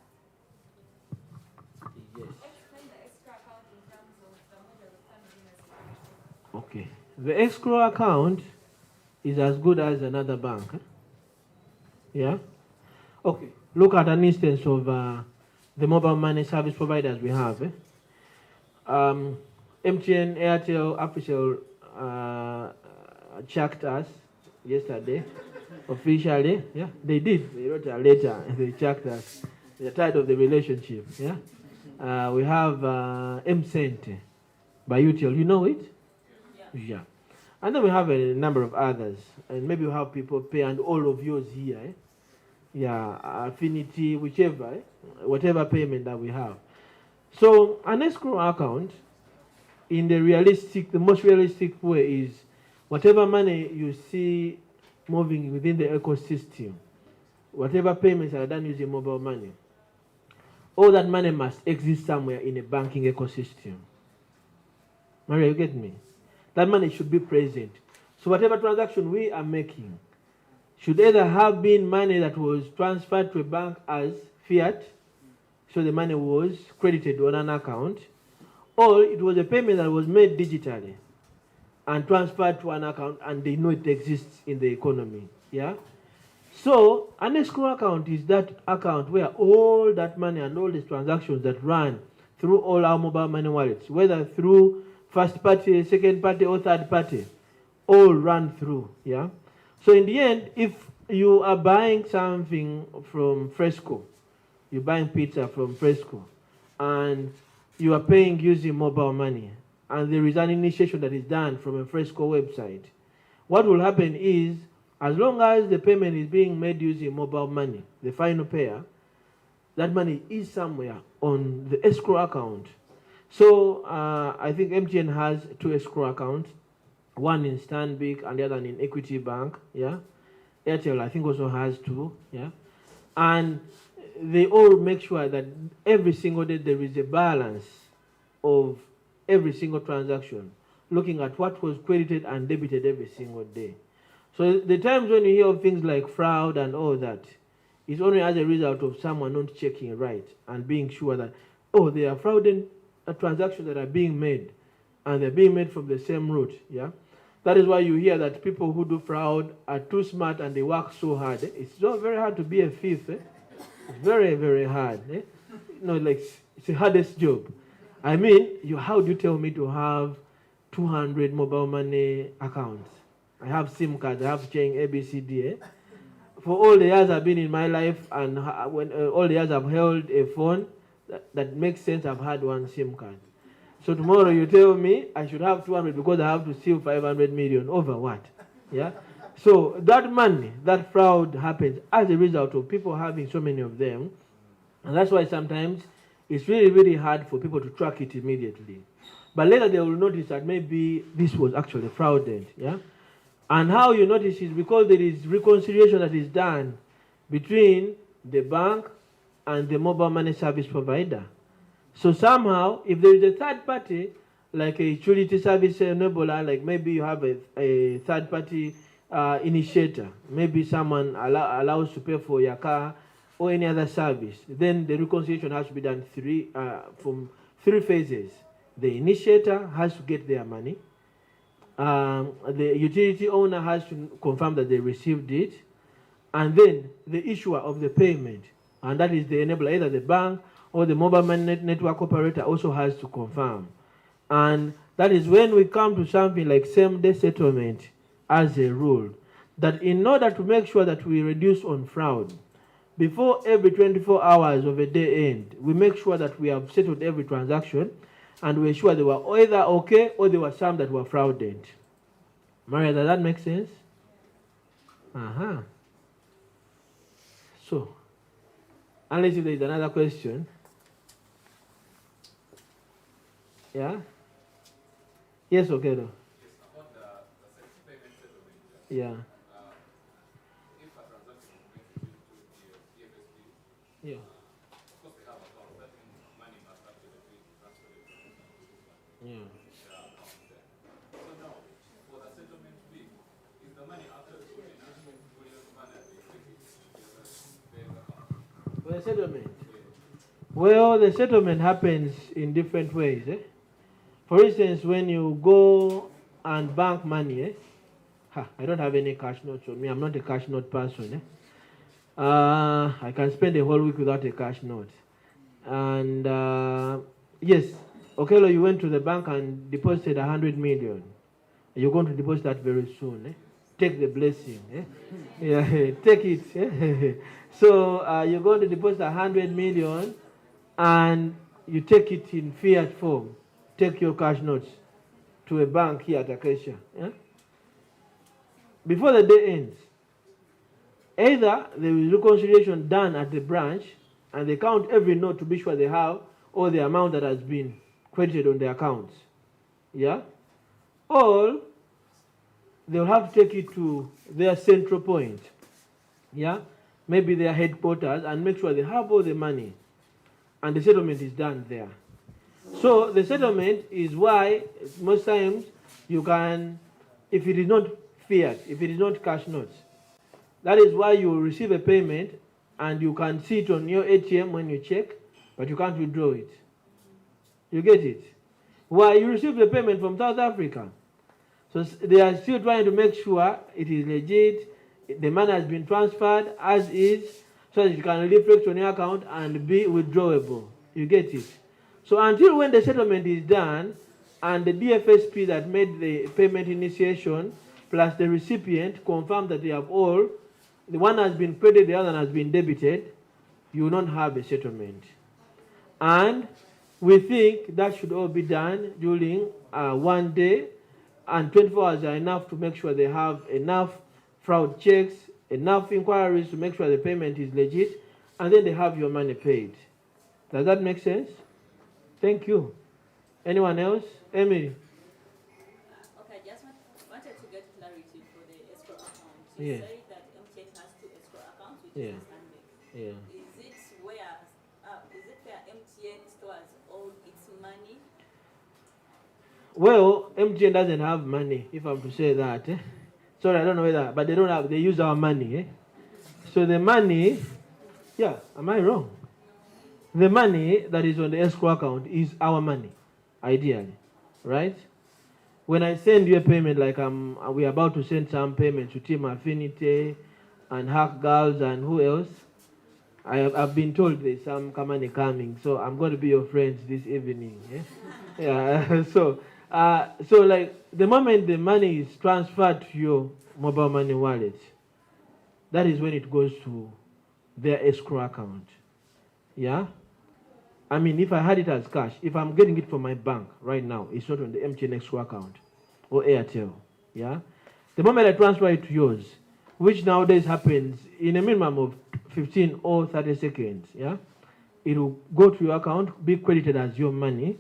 Yes. Explain the escrow account in terms of the model of funding as well. Okay. The escrow account is as good as another bank. Yeah? Okay. Look at an instance of the mobile money service providers we have. MTN, Airtel, official checked us yesterday, officially. Yeah, they did. They wrote a letter and they checked us. They're tired of the relationship. Yeah, we have MCent by UTL. You know it? Yeah. And then we have a number of others, and maybe we have people pay, and all of yours here. Yeah, Affinity, whichever, whatever payment that we have. So an escrow account, in the most realistic way is whatever money you see moving within the ecosystem, whatever payments are done using mobile money, all that money must exist somewhere in a banking ecosystem. Maria, you get me? that money should be present. So whatever transaction we are making should either have been money that was transferred to a bank as fiat, so the money was credited on an account, or it was a payment that was made digitally and transferred to an account, and they know it exists in the economy. Yeah. So an escrow account is that account where all that money and all these transactions that run through all our mobile money wallets, whether through first party, second party, or third party, all run through. Yeah. So in the end, if you are buying something from Fresco, you're buying pizza from Fresco, and you are paying using mobile money, and there is an initiation that is done from a Fresco website, what will happen is, as long as the payment is being made using mobile money, the final payer, that money is somewhere on the escrow account. So I think MTN has 2 escrow accounts, one in Stanbic and the other in Equity Bank. Yeah, Airtel I think also has 2. Yeah, and they all make sure that every single day there is a balance of every single transaction, looking at what was credited and debited every single day. So the times when you hear of things like fraud and all that, it's only as a result of someone not checking right and being sure that, oh, there are fraudulent transactions that are being made, and they're being made from the same route. Yeah, that is why you hear that people who do fraud are too smart and they work so hard. It's so very hard to be a thief. It's very, very hard. Like it's the hardest job. I mean, how do you tell me to have 200 mobile money accounts? I have SIM cards, I have chain ABCD. For all the years I've been in my life, and when all the years I've held a phone, that makes sense. I've had one SIM card. So tomorrow you tell me I should have 200 because I have to steal 500 million. Over what? Yeah. So that money, that fraud happens as a result of people having so many of them, and that's why sometimes it's really, really hard for people to track it immediately. But later they will notice that maybe this was actually fraudulent. Yeah. And how you notice is because there is reconciliation that is done between the bank and the mobile money service provider. So somehow, if there is a third party, like a utility service enabler, like maybe you have a third party initiator, maybe someone allows to pay for your car or any other service, then the reconciliation has to be done from 3 phases. The initiator has to get their money. The utility owner has to confirm that they received it, and then the issuer of the payment, and that is the enabler, either the bank or the mobile money network operator, also has to confirm. And that is when we come to something like same-day settlement as a rule, that in order to make sure that we reduce on fraud, before every 24 hours of a day end, we make sure that we have settled every transaction, and we ensure they were either okay or there were some that were fraudulent. Maria, does that make sense? So, unless if there is another question. Yeah? Yes, okay, though. Yes, about the payment settlement. Yeah. If a transaction is made to the EFSP, Yeah. of course they have accounts, that means money must actually be transferred from their Yeah. account there. So now, for the settlement fee, is the money actually put in a fully automatic bank account? For the settlement? Well, the settlement happens in different ways. For instance, when you go and bank money, I don't have any cash notes on me. I'm not a cash note person. I can spend a whole week without a cash note. And yes, Okello, you went to the bank and deposited 100 million. You're going to deposit that very soon. Take the blessing. Yeah, take it. So you're going to deposit 100 million, and you take it in fiat form. Take your cash notes to a bank here at Acacia. Yeah? Before the day ends, either there is reconciliation done at the branch, and they count every note to be sure they have all the amount that has been credited on their accounts. Yeah? Or they'll have to take it to their central point. Yeah? Maybe their headquarters, and make sure they have all the money, and the settlement is done there. So the settlement is why most times you can, if it is not fiat, if it is not cash notes, that is why you will receive a payment and you can see it on your ATM when you check, but you can't withdraw it. You get it? Why? You receive the payment from South Africa. So they are still trying to make sure it is legit, the money has been transferred as is, so that it can reflect on your account and be withdrawable. You get it? So until when the settlement is done, and the DFSP that made the payment initiation plus the recipient confirm that they have all, the one has been credited, the other has been debited, you will not have a settlement. And we think that should all be done during 1 day, and 24 hours are enough to make sure they have enough fraud checks, enough inquiries to make sure the payment is legit, and then they have your money paid. Does that make sense? Thank you. Anyone else? Emily? Okay, just wanted to get clarity for the escrow account. You Yeah. say that MTN has 2 escrow accounts, which Yeah. is Stanbic. Yeah. Is it where MTN stores all its money? Well, MTN doesn't have money, if I'm to say that. Sorry, I don't know whether, but they don't have, they use our money. So the money, yeah, am I wrong? The money that is on the escrow account is our money, ideally, right? When I send you a payment, like we're about to send some payment to Team Affinity and Hack Girls and who else, I've been told there's some money coming, so I'm going to be your friends this evening. Yeah. So like the moment the money is transferred to your mobile money wallet, that is when it goes to their escrow account. Yeah. I mean, if I had it as cash, if I'm getting it from my bank right now, it's not on the MTN escrow account or Airtel. Yeah. The moment I transfer it to yours, which nowadays happens in a minimum of 15 or 30 seconds, yeah, it will go to your account, be credited as your money,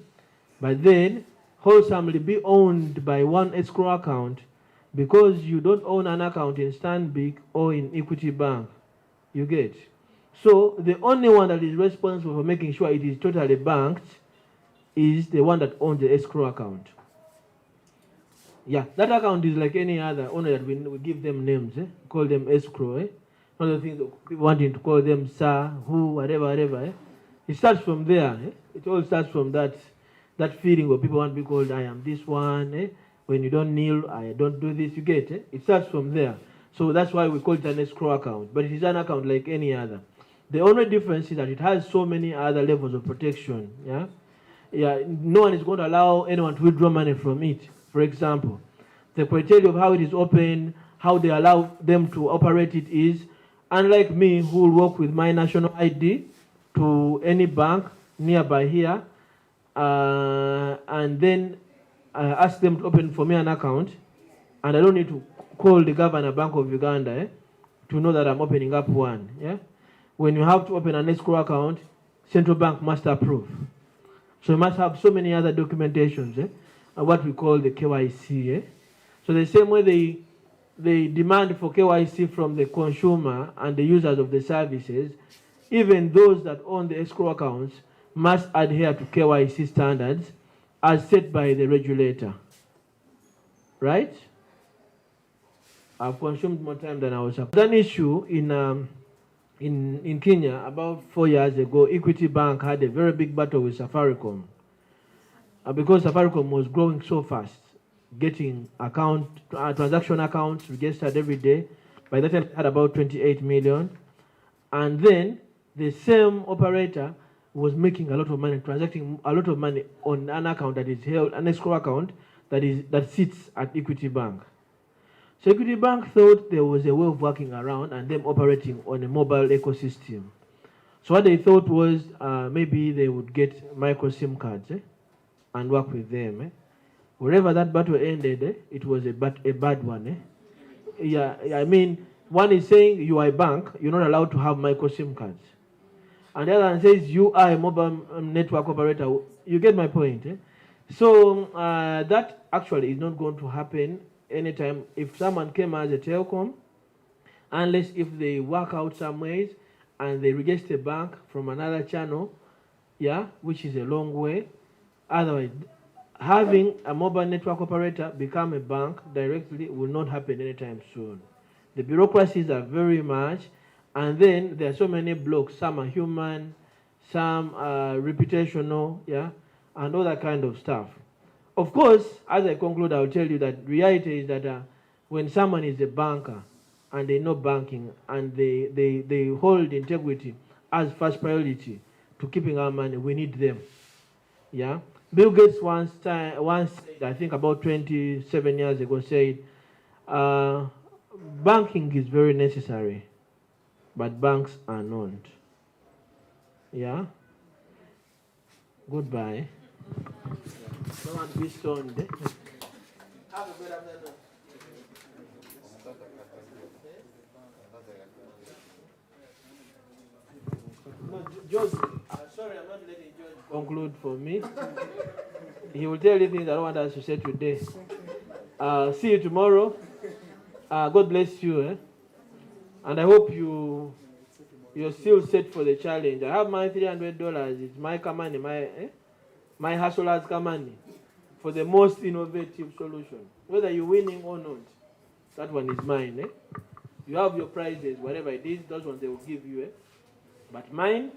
but then wholesomely be owned by one escrow account, because you don't own an account in Stanbic or in Equity Bank. You get? So the only one that is responsible for making sure it is totally banked is the one that owns the escrow account. Yeah, that account is like any other, only that we give them names, call them escrow. One of the things that people wanting to call them sir, who, whatever. It starts from there. It all starts from that feeling where people want to be called, I am this one. When you don't kneel, I don't do this. You get it? It starts from there. So that's why we call it an escrow account. But it is an account like any other. The only difference is that it has so many other levels of protection. Yeah. No one is going to allow anyone to withdraw money from it. For example, the criteria of how it is open, how they allow them to operate it is, unlike me who will work with my national ID to any bank nearby here, and then ask them to open for me an account, and I don't need to call the Governor Bank of Uganda to know that I'm opening up one. Yeah. When you have to open an escrow account, Central Bank must approve. So you must have so many other documentations, what we call the KYC. So the same way they demand for KYC from the consumer and the users of the services, even those that own the escrow accounts must adhere to KYC standards as set by the regulator. Right? I've consumed more time than I was supposed to. An issue in Kenya about 4 years ago. Equity Bank had a very big battle with Safaricom because Safaricom was growing so fast, getting transaction accounts registered every day. By that time, it had about 28 million. And then the same operator was making a lot of money, transacting a lot of money on an account that is held, an escrow account that sits at Equity Bank. So Equity Bank thought there was a way of working around and them operating on a mobile ecosystem. So what they thought was maybe they would get micro SIM cards and work with them. Wherever that battle ended, it was a bad one. Yeah, I mean, one is saying you are a bank, you're not allowed to have micro SIM cards. And the other one says you are a mobile network operator. You get my point. So that actually is not going to happen anytime if someone came as a telecom, unless if they work out some ways and they register a bank from another channel, yeah, which is a long way. Otherwise, having a mobile network operator become a bank directly will not happen anytime soon. The bureaucracies are very much, and then there are so many blocks. Some are human, some are reputational, yeah, and all that kind of stuff. Of course, as I conclude, I'll tell you that reality is that when someone is a banker and they know banking and they hold integrity as first priority to keeping our money, we need them. Yeah. Bill Gates once said, I think about 27 years ago, said, banking is very necessary, but banks are not. Yeah. Goodbye. Someone be stoned. Have a good afternoon. No, George, sorry, I'm not letting George conclude for me. He will tell you things I don't want us to say today. See you tomorrow. God bless you. And I hope you're still set for the challenge. I have my $300. It's my money, my hustler's money for the most innovative solution. Whether you're winning or not, that one is mine. You have your prizes, whatever it is, those ones they will give you. But mine,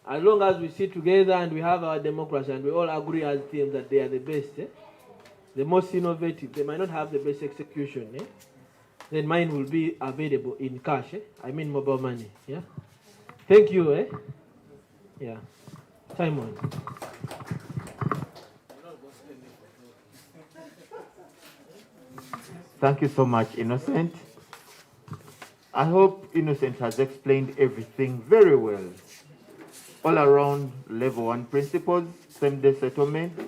as long as we sit together and we have our democracy and we all agree as teams that they are the best, the most innovative, they might not have the best execution, then mine will be available in cash. I mean mobile money. Yeah. Thank you. Yeah. Simon. Thank you so much, Innocent. I hope Innocent has explained everything very well. All around level 1 principles, same-day settlement,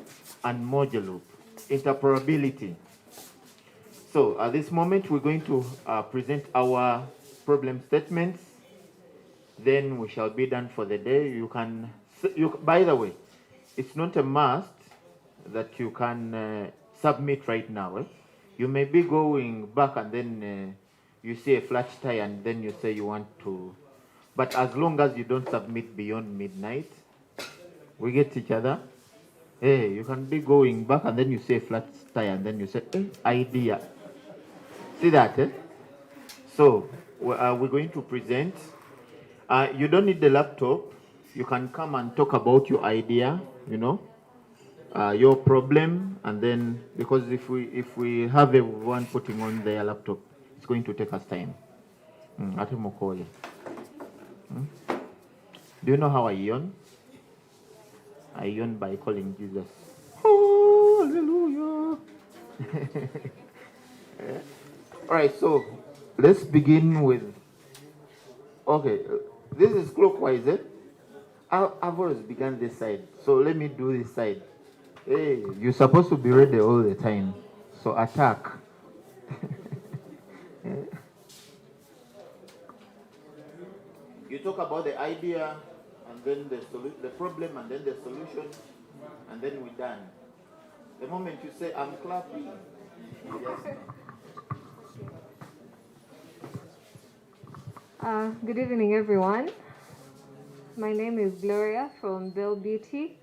and modulo, interoperability. So at this moment, we're going to present our problem statements. Then we shall be done for the day. By the way, it's not a must that you can submit right now. You may be going back and then you see a flat tie and then you say you want to. But as long as you don't submit beyond midnight, we get each other. Hey, you can be going back and then you say flat tie and then you say, idea. See that, So, we're going to present. You don't need the laptop. You can come and talk about your idea, your problem, and then, because if we have everyone putting on their laptop, it's going to take us time. Do you know how I yawn? I yawn by calling Jesus. Hallelujah. All right, so let's begin with, okay, this is clockwise. I've always begun this side, so let me do this side. Hey, you're supposed to be ready all the time, so attack. You talk about the idea, and then the problem, and then the solution, and then we're done. The moment you say, I'm clapping, yes. Good evening, everyone. My name is Gloria from Bell Beauty.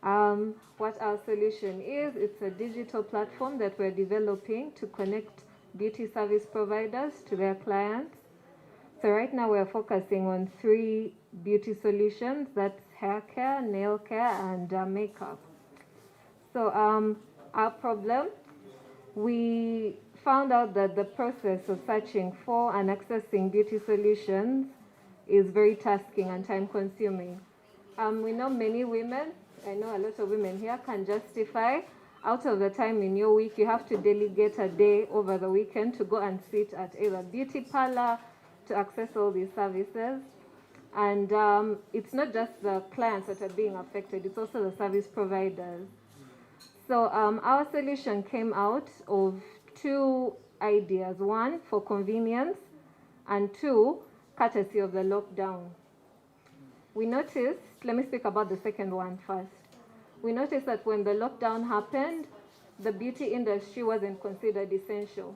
What our solution is, it's a digital platform that we're developing to connect beauty service providers to their clients. So right now we're focusing on 3 beauty solutions, that's hair care, nail care, and makeup. So our problem, we found out that the process of searching for and accessing beauty solutions is very tasking and time consuming. We know many women, I know a lot of women here can justify out of the time in your week, you have to delegate a day over the weekend to go and sit at either beauty parlor to access all these services. And it's not just the clients that are being affected, it's also the service providers. So our solution came out of 2 ideas. 1, for convenience, and 2, courtesy of the lockdown. We noticed, let me speak about the second one first. We noticed that when the lockdown happened, the beauty industry wasn't considered essential.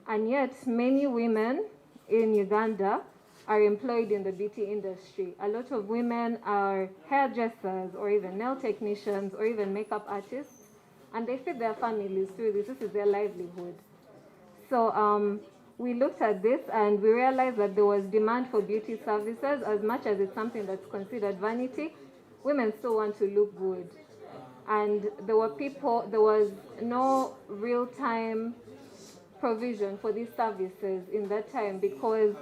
And yet, many women in Uganda are employed in the beauty industry. A lot of women are hairdressers or even nail technicians or even makeup artists. and they feed their families through this. This is their livelihood. So we looked at this and we realized that there was demand for beauty services. As much as it's something that's considered vanity, women still want to look good. And there was no real-time provision for these services in that time, because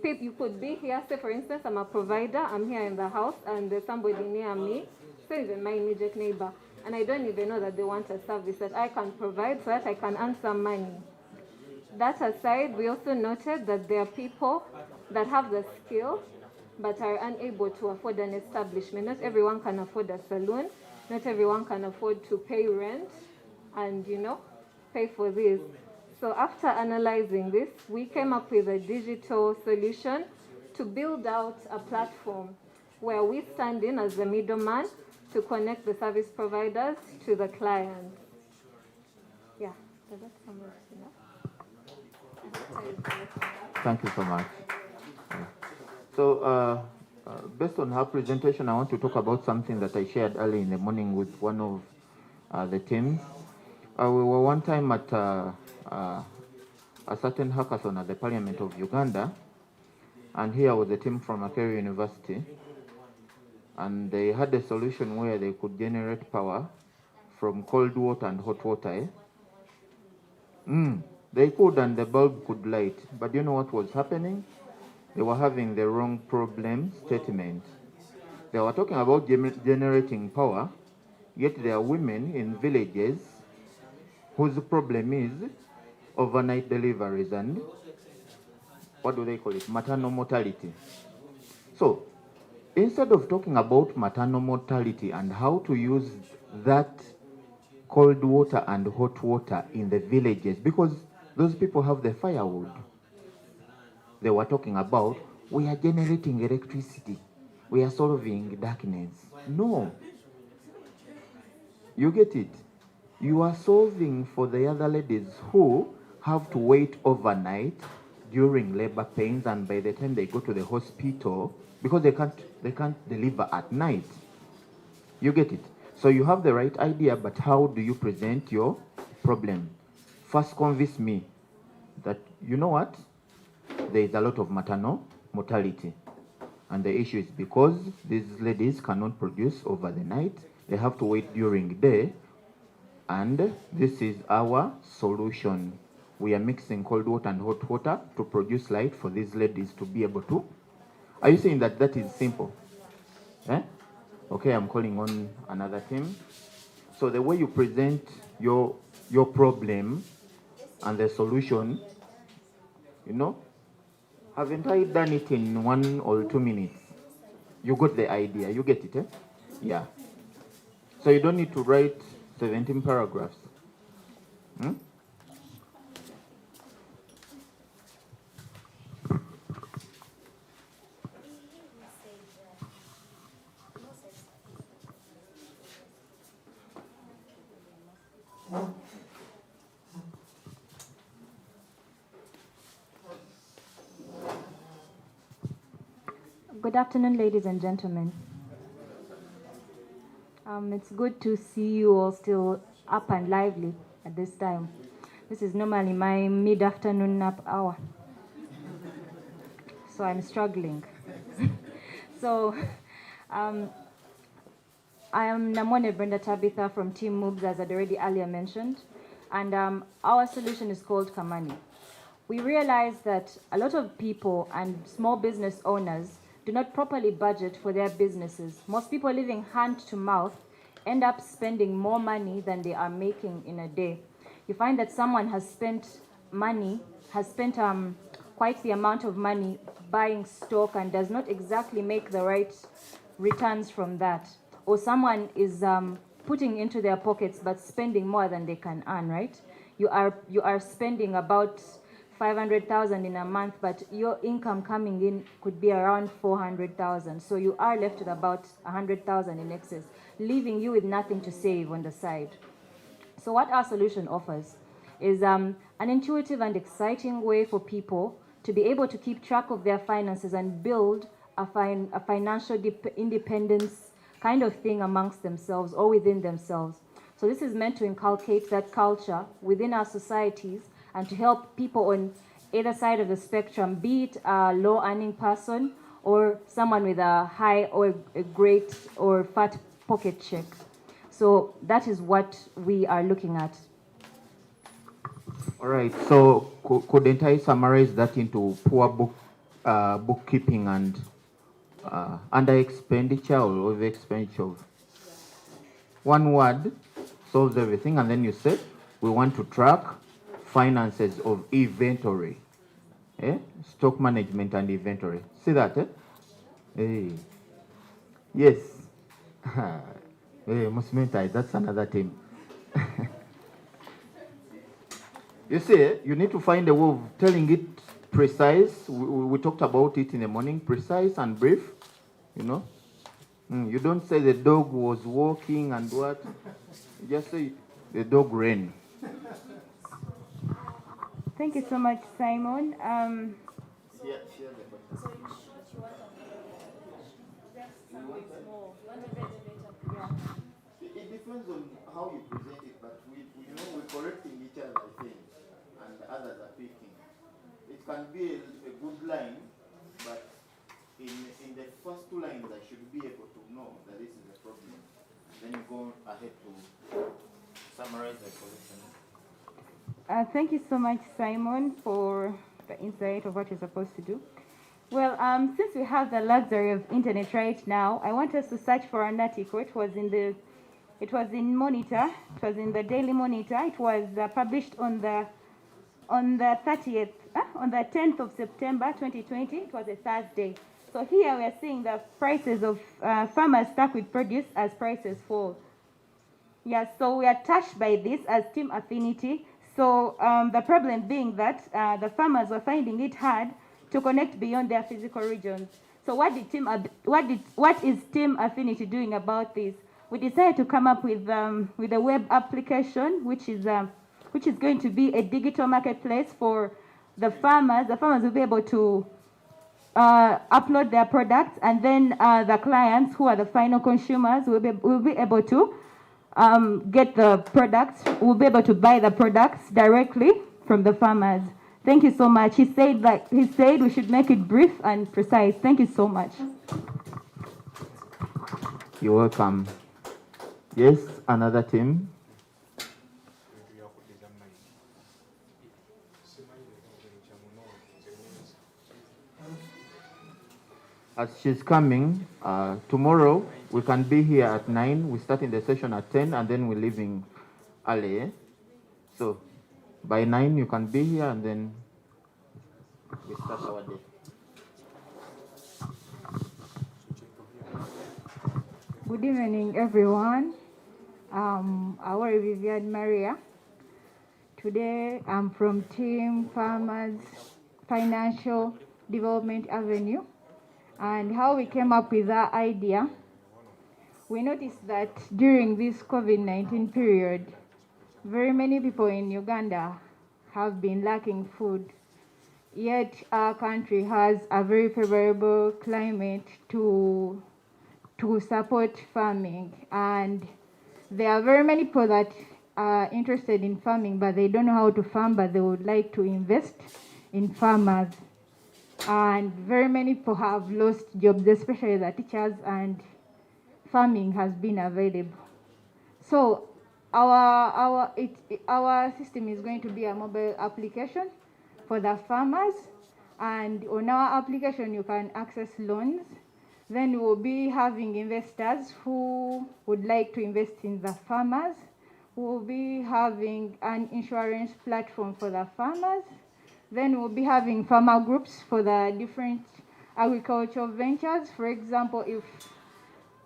you could be here, say for instance, I'm a provider, I'm here in the house and there's somebody near me, say even my immediate neighbor, and I don't even know that they want a service that I can provide so that I can earn some money. That aside, we also noted that there are people that have the skill but are unable to afford an establishment. Not everyone can afford a salon, not everyone can afford to pay rent and, pay for this. So after analyzing this, we came up with a digital solution to build out a platform where we stand in as the middleman to connect the service providers to the clients. Yeah, does that summarize enough? Thank you so much. So, based on her presentation, I want to talk about something that I shared early in the morning with one of the teams. We were one time at a certain hackathon at the Parliament of Uganda, and here was a team from Makerere University, and they had a solution where they could generate power from cold water and hot water. They could, and the bulb could light, but you know what was happening? They were having the wrong problem statement. They were talking about generating power, yet there are women in villages whose problem is overnight deliveries and, what do they call it, maternal mortality. So, instead of talking about maternal mortality and how to use that cold water and hot water in the villages, because those people have the firewood, they were talking about, we are generating electricity, we are solving darkness. No. You get it? You are solving for the other ladies who have to wait overnight during labor pains, and by the time they go to the hospital, because they can't deliver at night. You get it? So you have the right idea, but how do you present your problem? First, convince me that, you know what? There is a lot of maternal mortality. And the issue is because these ladies cannot produce over the night. They have to wait during the day. And this is our solution. We are mixing cold water and hot water to produce light for these ladies to be able to. Are you saying that that is simple? Eh? Okay, I'm calling on another team. So the way you present your problem and the solution, haven't I done it in 1 or 2 minutes? You got the idea, you get it, eh? Yeah. So you don't need to write 17 paragraphs. Good afternoon, ladies and gentlemen. It's good to see you all still up and lively at this time. This is normally my mid-afternoon nap hour. So I'm struggling. So I am Namone Brenda Tabitha from Team Moves, as I'd already earlier mentioned. And our solution is called Kamani. We realize that a lot of people and small business owners do not properly budget for their businesses. Most people living hand to mouth end up spending more money than they are making in a day. You find that someone has spent quite the amount of money buying stock and does not exactly make the right returns from that. Or someone is putting into their pockets but spending more than they can earn, right? You are spending about 500,000 in a month, but your income coming in could be around 400,000. So you are left with about 100,000 in excess, leaving you with nothing to save on the side. So what our solution offers is an intuitive and exciting way for people to be able to keep track of their finances and build a financial independence kind of thing amongst themselves or within themselves. So this is meant to inculcate that culture within our societies and to help people on either side of the spectrum, be it a low-earning person or someone with a high or a great or fat pocket check. So that is what we are looking at. All right, so couldn't I summarize that into poor bookkeeping and under expenditure or over expenditure? One word solves everything, and then you said we want to track finances of inventory, stock management and inventory. See that? Hey. Yes. Hey, Musmentai, that's another team. You see, you need to find a way of telling it precise. We talked about it in the morning, precise and brief, you know. You don't say the dog was walking and what. You just say the dog ran. Thank you so much, Simon. So in short, you want just something small. You want a better. It depends on how you present it, but we're correcting each other, I think, and others are picking. It can be a good line, but in the first two lines, I should be able to know that this is a problem. Then you go ahead to summarize the correction. Thank you so much, Simon, for the insight of what you're supposed to do. Well, since we have the luxury of internet right now, I want us to search for an article. It was in Monitor. It was in the Daily Monitor. It was published on the 10th of September 2020. It was a Thursday. So here we are seeing the prices of farmers stuck with produce as prices fall. Yes, so we are touched by this as Team Affinity. So the problem being that the farmers were finding it hard to connect beyond their physical regions. So what is Team Affinity doing about this? We decided to come up with a web application, which is going to be a digital marketplace for the farmers. The farmers will be able to upload their products, and then the clients, who are the final consumers, will be able to get the products. Will be able to buy the products directly from the farmers. Thank you so much. He said we should make it brief and precise. Thank you so much. You're welcome. Yes, another team. As she's coming, tomorrow we can be here at 9. We're starting the session at 10, and then we're leaving early. So by 9 you can be here, and then we start our day. Good evening, everyone. Our Vivian Maria. Today I'm from Team Farmers Financial Development Avenue. And how we came up with that idea, we noticed that during this COVID-19 period, very many people in Uganda have been lacking food. Yet our country has a very favorable climate to support farming. And there are very many people that are interested in farming, but they don't know how to farm, but they would like to invest in farmers. And very many people have lost jobs, especially the teachers, and farming has been available. So our system is going to be a mobile application for the farmers, and on our application you can access loans. Then we will be having investors who would like to invest in the farmers. We will be having an insurance platform for the farmers. Then we'll be having farmer groups for the different agricultural ventures. For example, if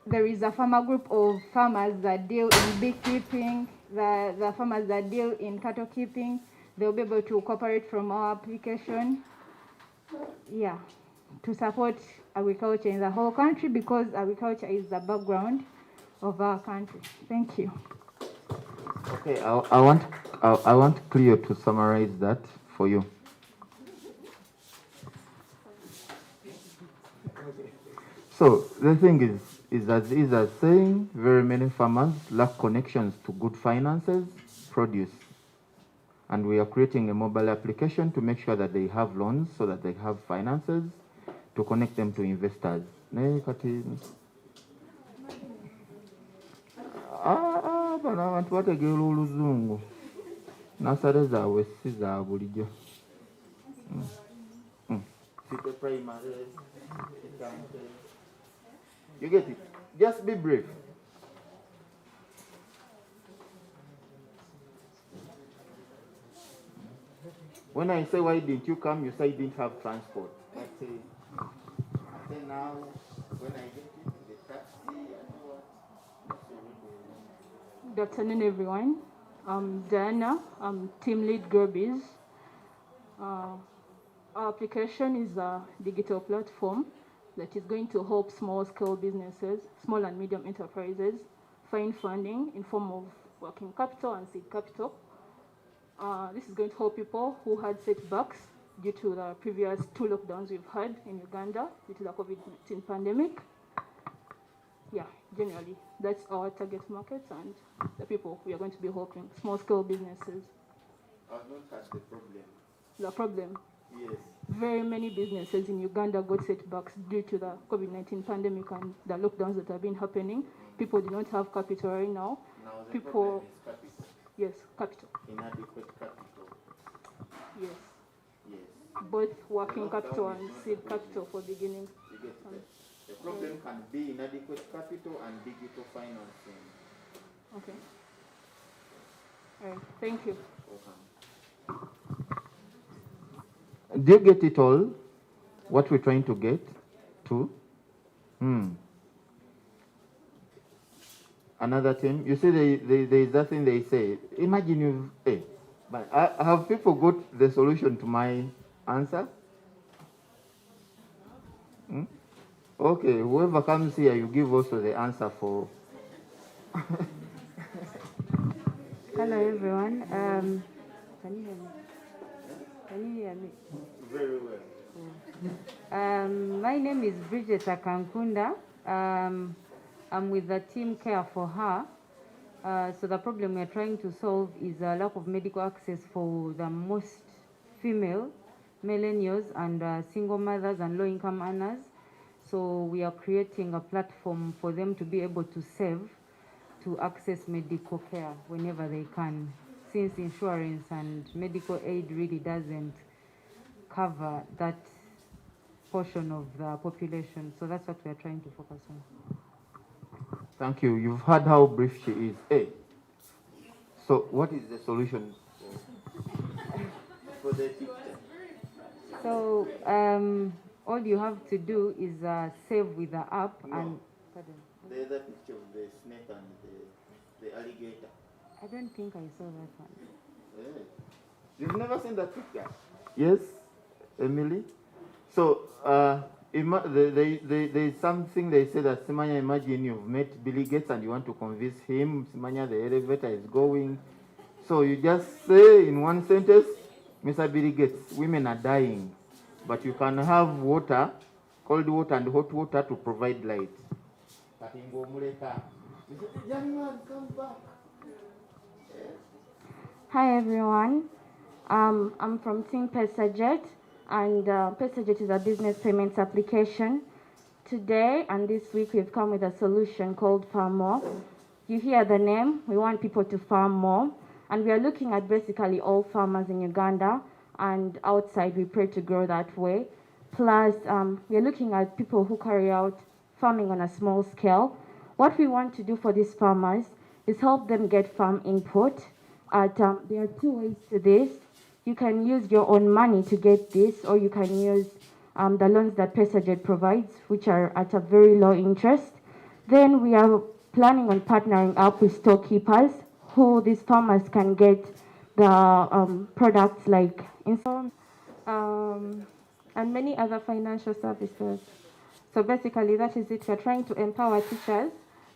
there is a farmer group of farmers that deal in beekeeping, the farmers that deal in cattle keeping, they'll be able to cooperate from our application. Yeah, to support agriculture in the whole country, because agriculture is the background of our country. Thank you. Okay, I want Cleo to summarize that for you. So the thing is, is as easy as saying very many farmers lack connections to good finances, produce. And we are creating a mobile application to make sure that they have loans so that they have finances to connect them to investors. Bano abantu bategeera oluzungu. Nasale zaabwe si za bulijjo. Primary. You get it? Just be brief. When I say why didn't you come, you say you didn't have transport. I say now when I get into the taxi and what? Good afternoon, everyone. I'm Diana. I'm team lead Grobies. Our application is a digital platform that is going to help small-scale businesses, small and medium enterprises, find funding in form of working capital and seed capital. This is going to help people who had setbacks due to the previous 2 lockdowns we've had in Uganda due to the COVID-19 pandemic. Yeah, generally, that's our target markets and the people we are going to be helping, small-scale businesses. I've not had the problem. The problem? Yes. Very many businesses in Uganda got setbacks due to the COVID-19 pandemic and the lockdowns that have been happening. People do not have capital right now. Now the People, problem is capital. yes, capital. Inadequate capital. Yes. Yes. Both working The capital lockdown and is not seed a capital for beginning. You get it? The problem can be inadequate capital and digital financing. Okay. All right. Thank you. Okay. Do you get it all? What we're trying to get to? Another thing, you see, there is that thing they say. Imagine you, but have people got the solution to my answer? Okay, whoever comes here, you give also the answer for. Hello, everyone. Can you hear me? Can you hear me? Very well. My name is Bridget Akankunda. I'm with the team Care for Her. So the problem we're trying to solve is a lack of medical access for the most female, millennials, and single mothers and low-income earners. So we are creating a platform for them to be able to save to access medical care whenever they can, since insurance and medical aid really doesn't cover that portion of the population. So that's what we are trying to focus on. Thank you. You've heard how brief she is. So what is the solution for the picture? So all you have to do is save with the app. No. And pardon. The other picture of the snake and the alligator. I don't think I saw that one. You've never seen that picture? Yes, Emily? So, there's something they say that, Simanya, imagine you've met Billy Gates and you want to convince him, Simanya, the elevator is going. So you just say in one sentence, Mr. Billy Gates, women are dying, but you can have water, cold water and hot water to provide light. Hi everyone, I'm from Team PesaJet, and PesaJet is a business payments application. Today and this week we've come with a solution called Farm More. You hear the name, we want people to farm more, and we are looking at basically all farmers in Uganda and outside. We pray to grow that way. Plus, we are looking at people who carry out farming on a small scale. What we want to do for these farmers is help them get farm input. There are 2 ways to this. You can use your own money to get this, or you can use the loans that PesaJet provides, which are at a very low interest. Then we are planning on partnering up with storekeepers, who these farmers can get the products like insurance and many other financial services. So basically that is it. We're trying to empower teachers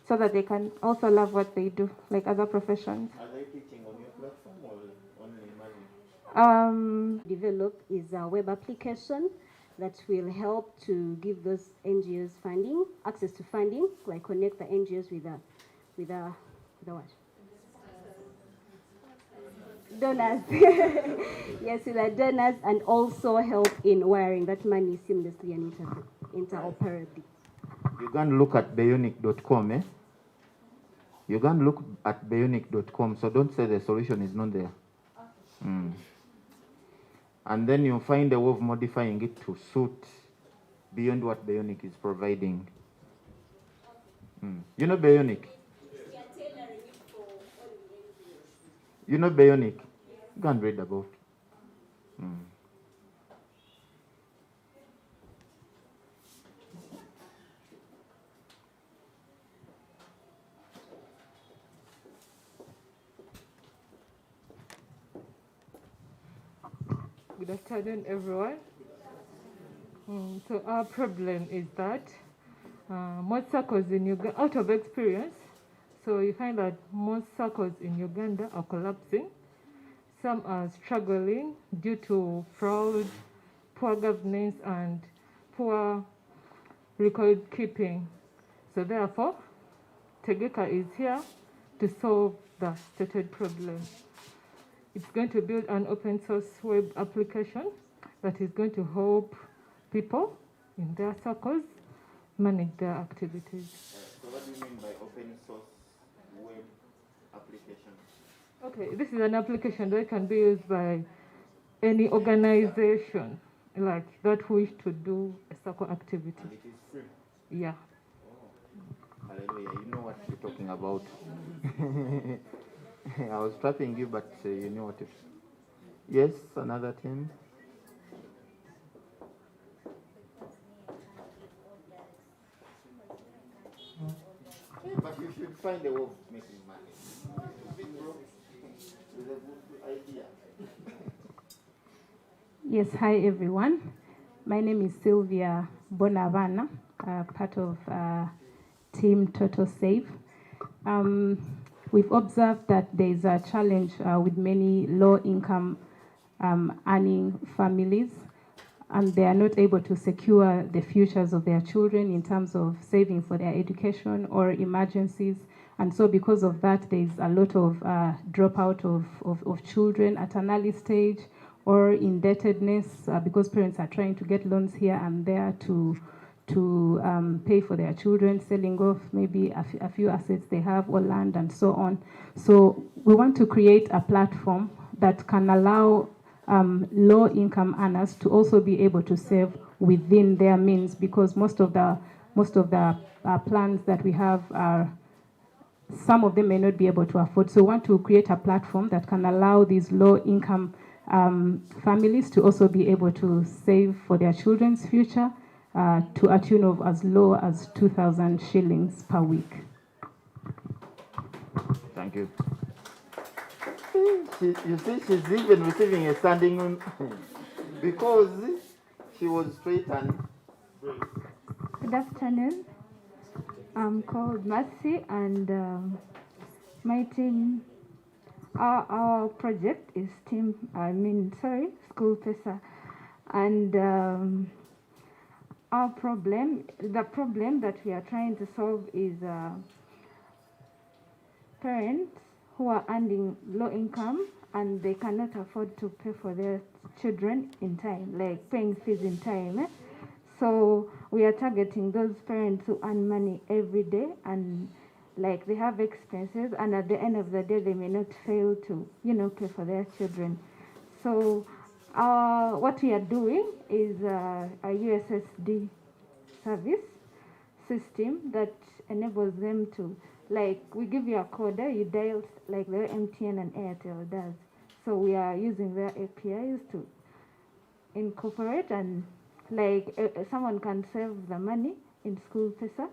so that they can also love what they do, like other professions. Are they teaching on your platform or only money? Develop is a web application that will help to give those NGOs funding, access to funding, like connect the NGOs with the what? Donors. Yes, with the donors, and also help in wiring that money seamlessly and interoperably. You can look at bionic.com, eh? You can look at bionic.com, so don't say the solution is not there. Mm. And then you find a way of modifying it to suit beyond what Bionic is providing. Mm. You know Bionic? You know Bionic? Go and read about it. Mm. Good afternoon, everyone. So our problem is that most circles in Uganda, out of experience, so you find that most circles in Uganda are collapsing. Some are struggling due to fraud, poor governance, and poor record keeping. So therefore, Tegeka is here to solve the stated problem. It's going to build an open source web application that is going to help people in their circles manage their activities. So what do you mean by open source web application? Okay, this is an application that can be used by any organization like that wish to do a circle activity. And it is free? Yeah. Oh. Hallelujah, you know what you're talking about. I was trapping you, but you know what it is. Yes, another 10. But you should find a way of making money. It's a good idea. Yes, hi everyone. My name is Sylvia Bonavana, part of Team Total Save. We've observed that there is a challenge with many low-income earning families, and they are not able to secure the futures of their children in terms of saving for their education or emergencies. And so because of that, there is a lot of dropout of children at an early stage, or indebtedness because parents are trying to get loans here and there to pay for their children, selling off maybe a few assets they have or land and so on. So we want to create a platform that can allow low-income earners to also be able to save within their means, because most of the plans that we have are, some of them may not be able to afford. So we want to create a platform that can allow these low-income families to also be able to save for their children's future to a tune of as low as 2,000 shillings per week. Thank you. You see, she's even receiving a standing because she was straight and brave. Good afternoon. I'm called Mercy, and my team, our project is School Pesa, and our problem, the problem that we are trying to solve is parents who are earning low income and they cannot afford to pay for their children in time, like paying fees in time. So we are targeting those parents who earn money every day and like they have expenses, and at the end of the day they may not fail to, pay for their children. So what we are doing is a USSD service system that enables them to, like, we give you a code, you dial like the MTN and Airtel does. So we are using their APIs to incorporate, and like someone can save the money in School Pesa,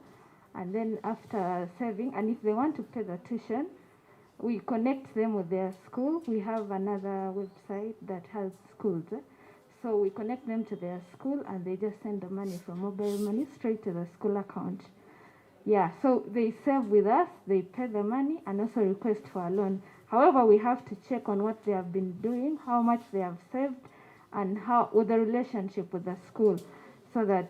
and then after saving, and if they want to pay the tuition, we connect them with their school. We have another website that has schools. So we connect them to their school and they just send the money from mobile money straight to the school account. Yeah, so they save with us, they pay the money and also request for a loan. However, we have to check on what they have been doing, how much they have saved, and how with the relationship with the school, so that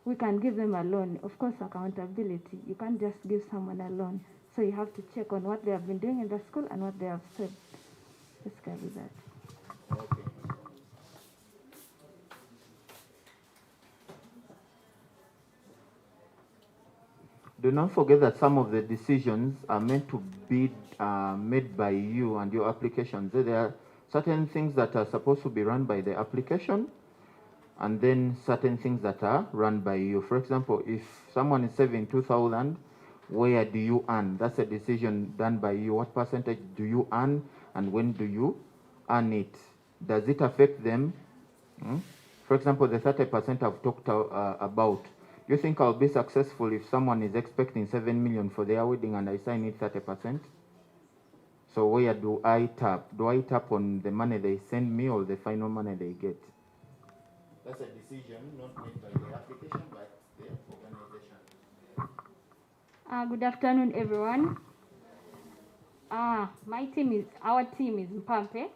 we can give them a loan. Of course, accountability. You can't just give someone a loan. So you have to check on what they have been doing in the school and what they have saved. Basically that. Okay. Do not forget that some of the decisions are meant to be made by you and your application. So there are certain things that are supposed to be run by the application, and then certain things that are run by you. For example, if someone is saving 2,000, where do you earn? That's a decision done by you. What percentage do you earn, and when do you earn it? Does it affect them? For example, the 30% I've talked about. You think I'll be successful if someone is expecting 7 million for their wedding and I sign it 30%? So where do I tap? Do I tap on the money they send me or the final money they get? That's a decision not made by the application, but the organization. Good afternoon, everyone. Our team is Mpampe.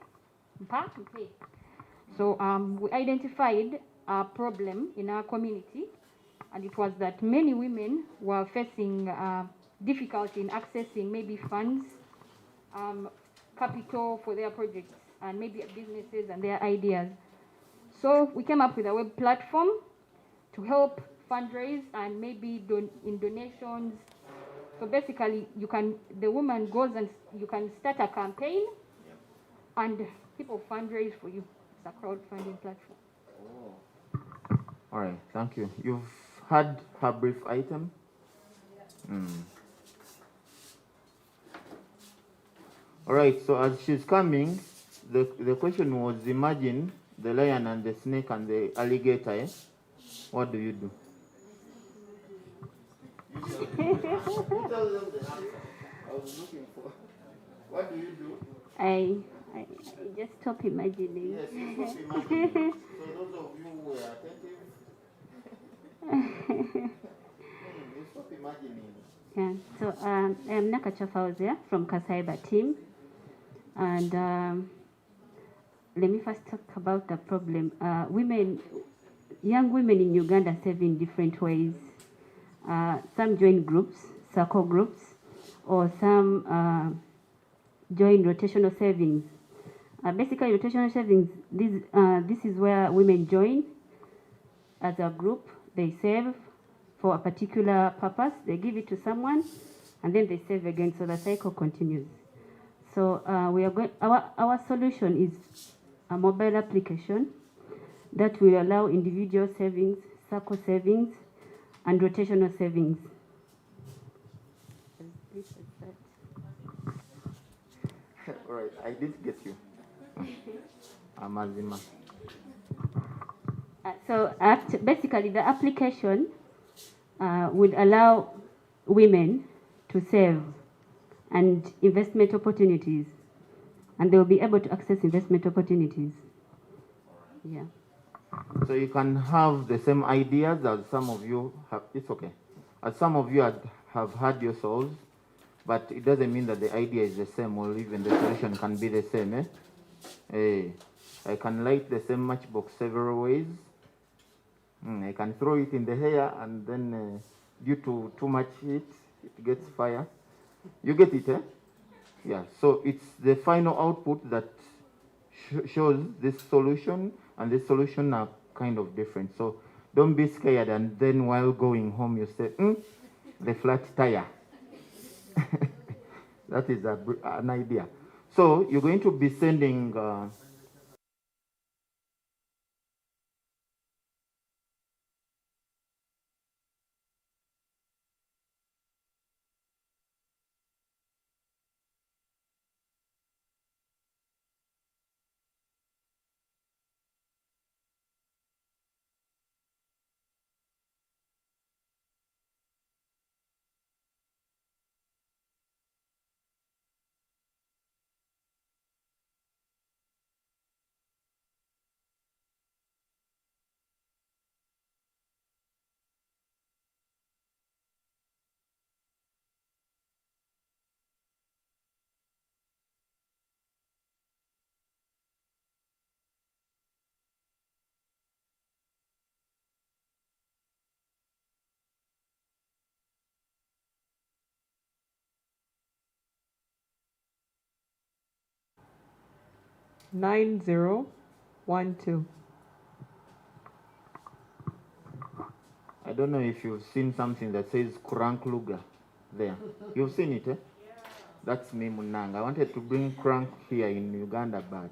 Mpampe. So we identified a problem in our community, and it was that many women were facing difficulty in accessing maybe funds, capital for their projects, and maybe businesses and their ideas. So we came up with a web platform to help fundraise and maybe in donations. So basically, the woman goes and you can start a campaign, and people fundraise for you. It's a crowdfunding platform. Oh. All right, thank you. You've had her brief item. All right, so as she's coming, the question was, imagine the lion and the snake and the alligator, eh? What do you do? You tell them the answer. I was looking for. What do you do? I just stop imagining. Yes, you stop imagining. So those of you who were attentive, you stop imagining. Yeah. So I'm Nakacha Fauzia from Kasaiba team, and let me first talk about the problem. Young women in Uganda save in different ways. Some join groups, circle groups, or some join rotational savings. Basically, rotational savings, this is where women join as a group. They save for a particular purpose. They give it to someone, and then they save again, so the cycle continues. So our solution is a mobile application that will allow individual savings, circle savings, and rotational savings. All right, I did get you. Amazima. Basically, the application would allow women to save and investment opportunities, and they will be able to access investment opportunities. Yeah. So you can have the same ideas as some of you have. It's okay. As some of you have had yourselves, but it doesn't mean that the idea is the same, or even the solution can be the same. Eh? Hey, I can light the same matchbox several ways. I can throw it in the air, and then due to too much heat, it gets fire. You get it, eh? Yeah. So it's the final output that shows this solution, and this solution are kind of different. So don't be scared, and then while going home you say, the flat tire. That is an idea. So you're going to be sending 9012. I don't know if you've seen something that says Crank Luga there. You've seen it, eh? That's me, Munanga. I wanted to bring Crank here in Uganda, but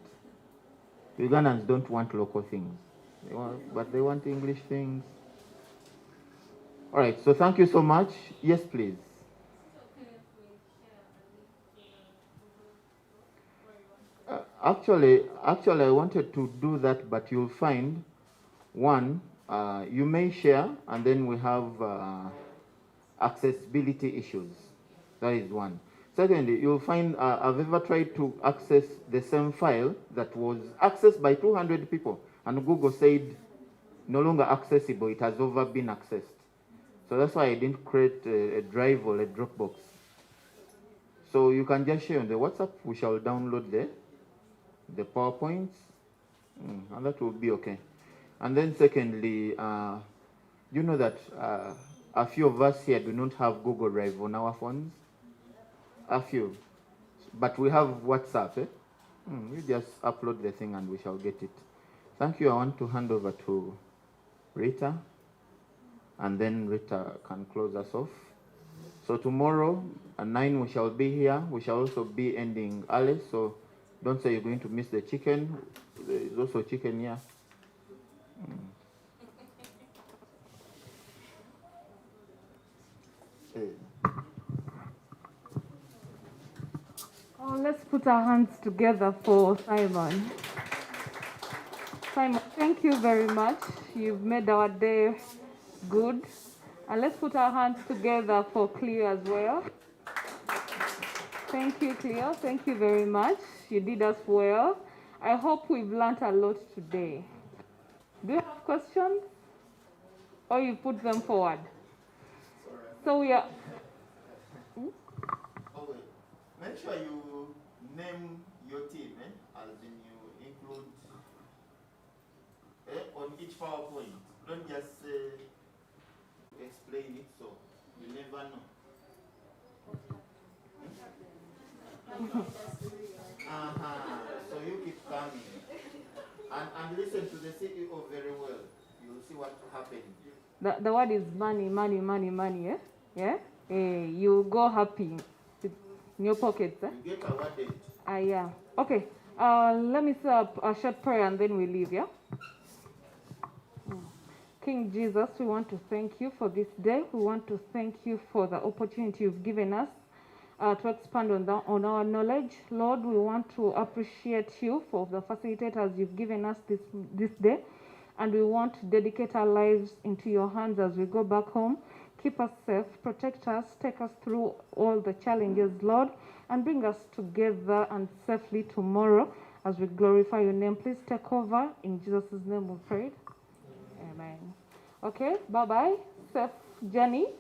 Ugandans don't want local things. But they want English things. All right, so thank you so much. Yes, please. Actually, I wanted to do that, but you'll find, one, you may share, and then we have accessibility issues. That is one. Secondly, you'll find I've ever tried to access the same file that was accessed by 200 people, and Google said no longer accessible, it has over been accessed. So that's why I didn't create a drive or a Dropbox. So you can just share on the WhatsApp, we shall download the PowerPoints, and that will be okay. And then secondly, you know that a few of us here do not have Google Drive on our phones. A few. But we have WhatsApp. Eh? You just upload the thing and we shall get it. Thank you. I want to hand over to Rita. And then Rita can close us off. So tomorrow at 9 we shall be here. We shall also be ending early. So don't say you're going to miss the chicken. There is also chicken here. Oh, let's put our hands together for Simon. Simon, thank you very much. You've made our day good. And let's put our hands together for Cleo as well. Thank you, Cleo. Thank you very much. You did us well. I hope we've learned a lot today. Do you have questions? Or you put them forward? So we are... Make sure you name your team, as in you include on each PowerPoint. Don't just explain it, so you never know. So you keep coming and listen to the CEO very well. You'll see what happens. The word is money, money, money, money, eh? Yeah? You go happy. In your pockets, eh? You get awarded. Yeah. Okay. Let me say a short prayer and then we leave, yeah? King Jesus, we want to thank you for this day. We want to thank you for the opportunity you've given us to expand on our knowledge. Lord, we want to appreciate you for the facilitators you've given us this day. And we want to dedicate our lives into your hands as we go back home. Keep us safe, protect us, take us through all the challenges, Lord, and bring us together and safely tomorrow as we glorify your name. Please take over. In Jesus' name we pray. Amen. Okay, bye-bye. Safe journey.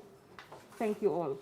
Thank you all.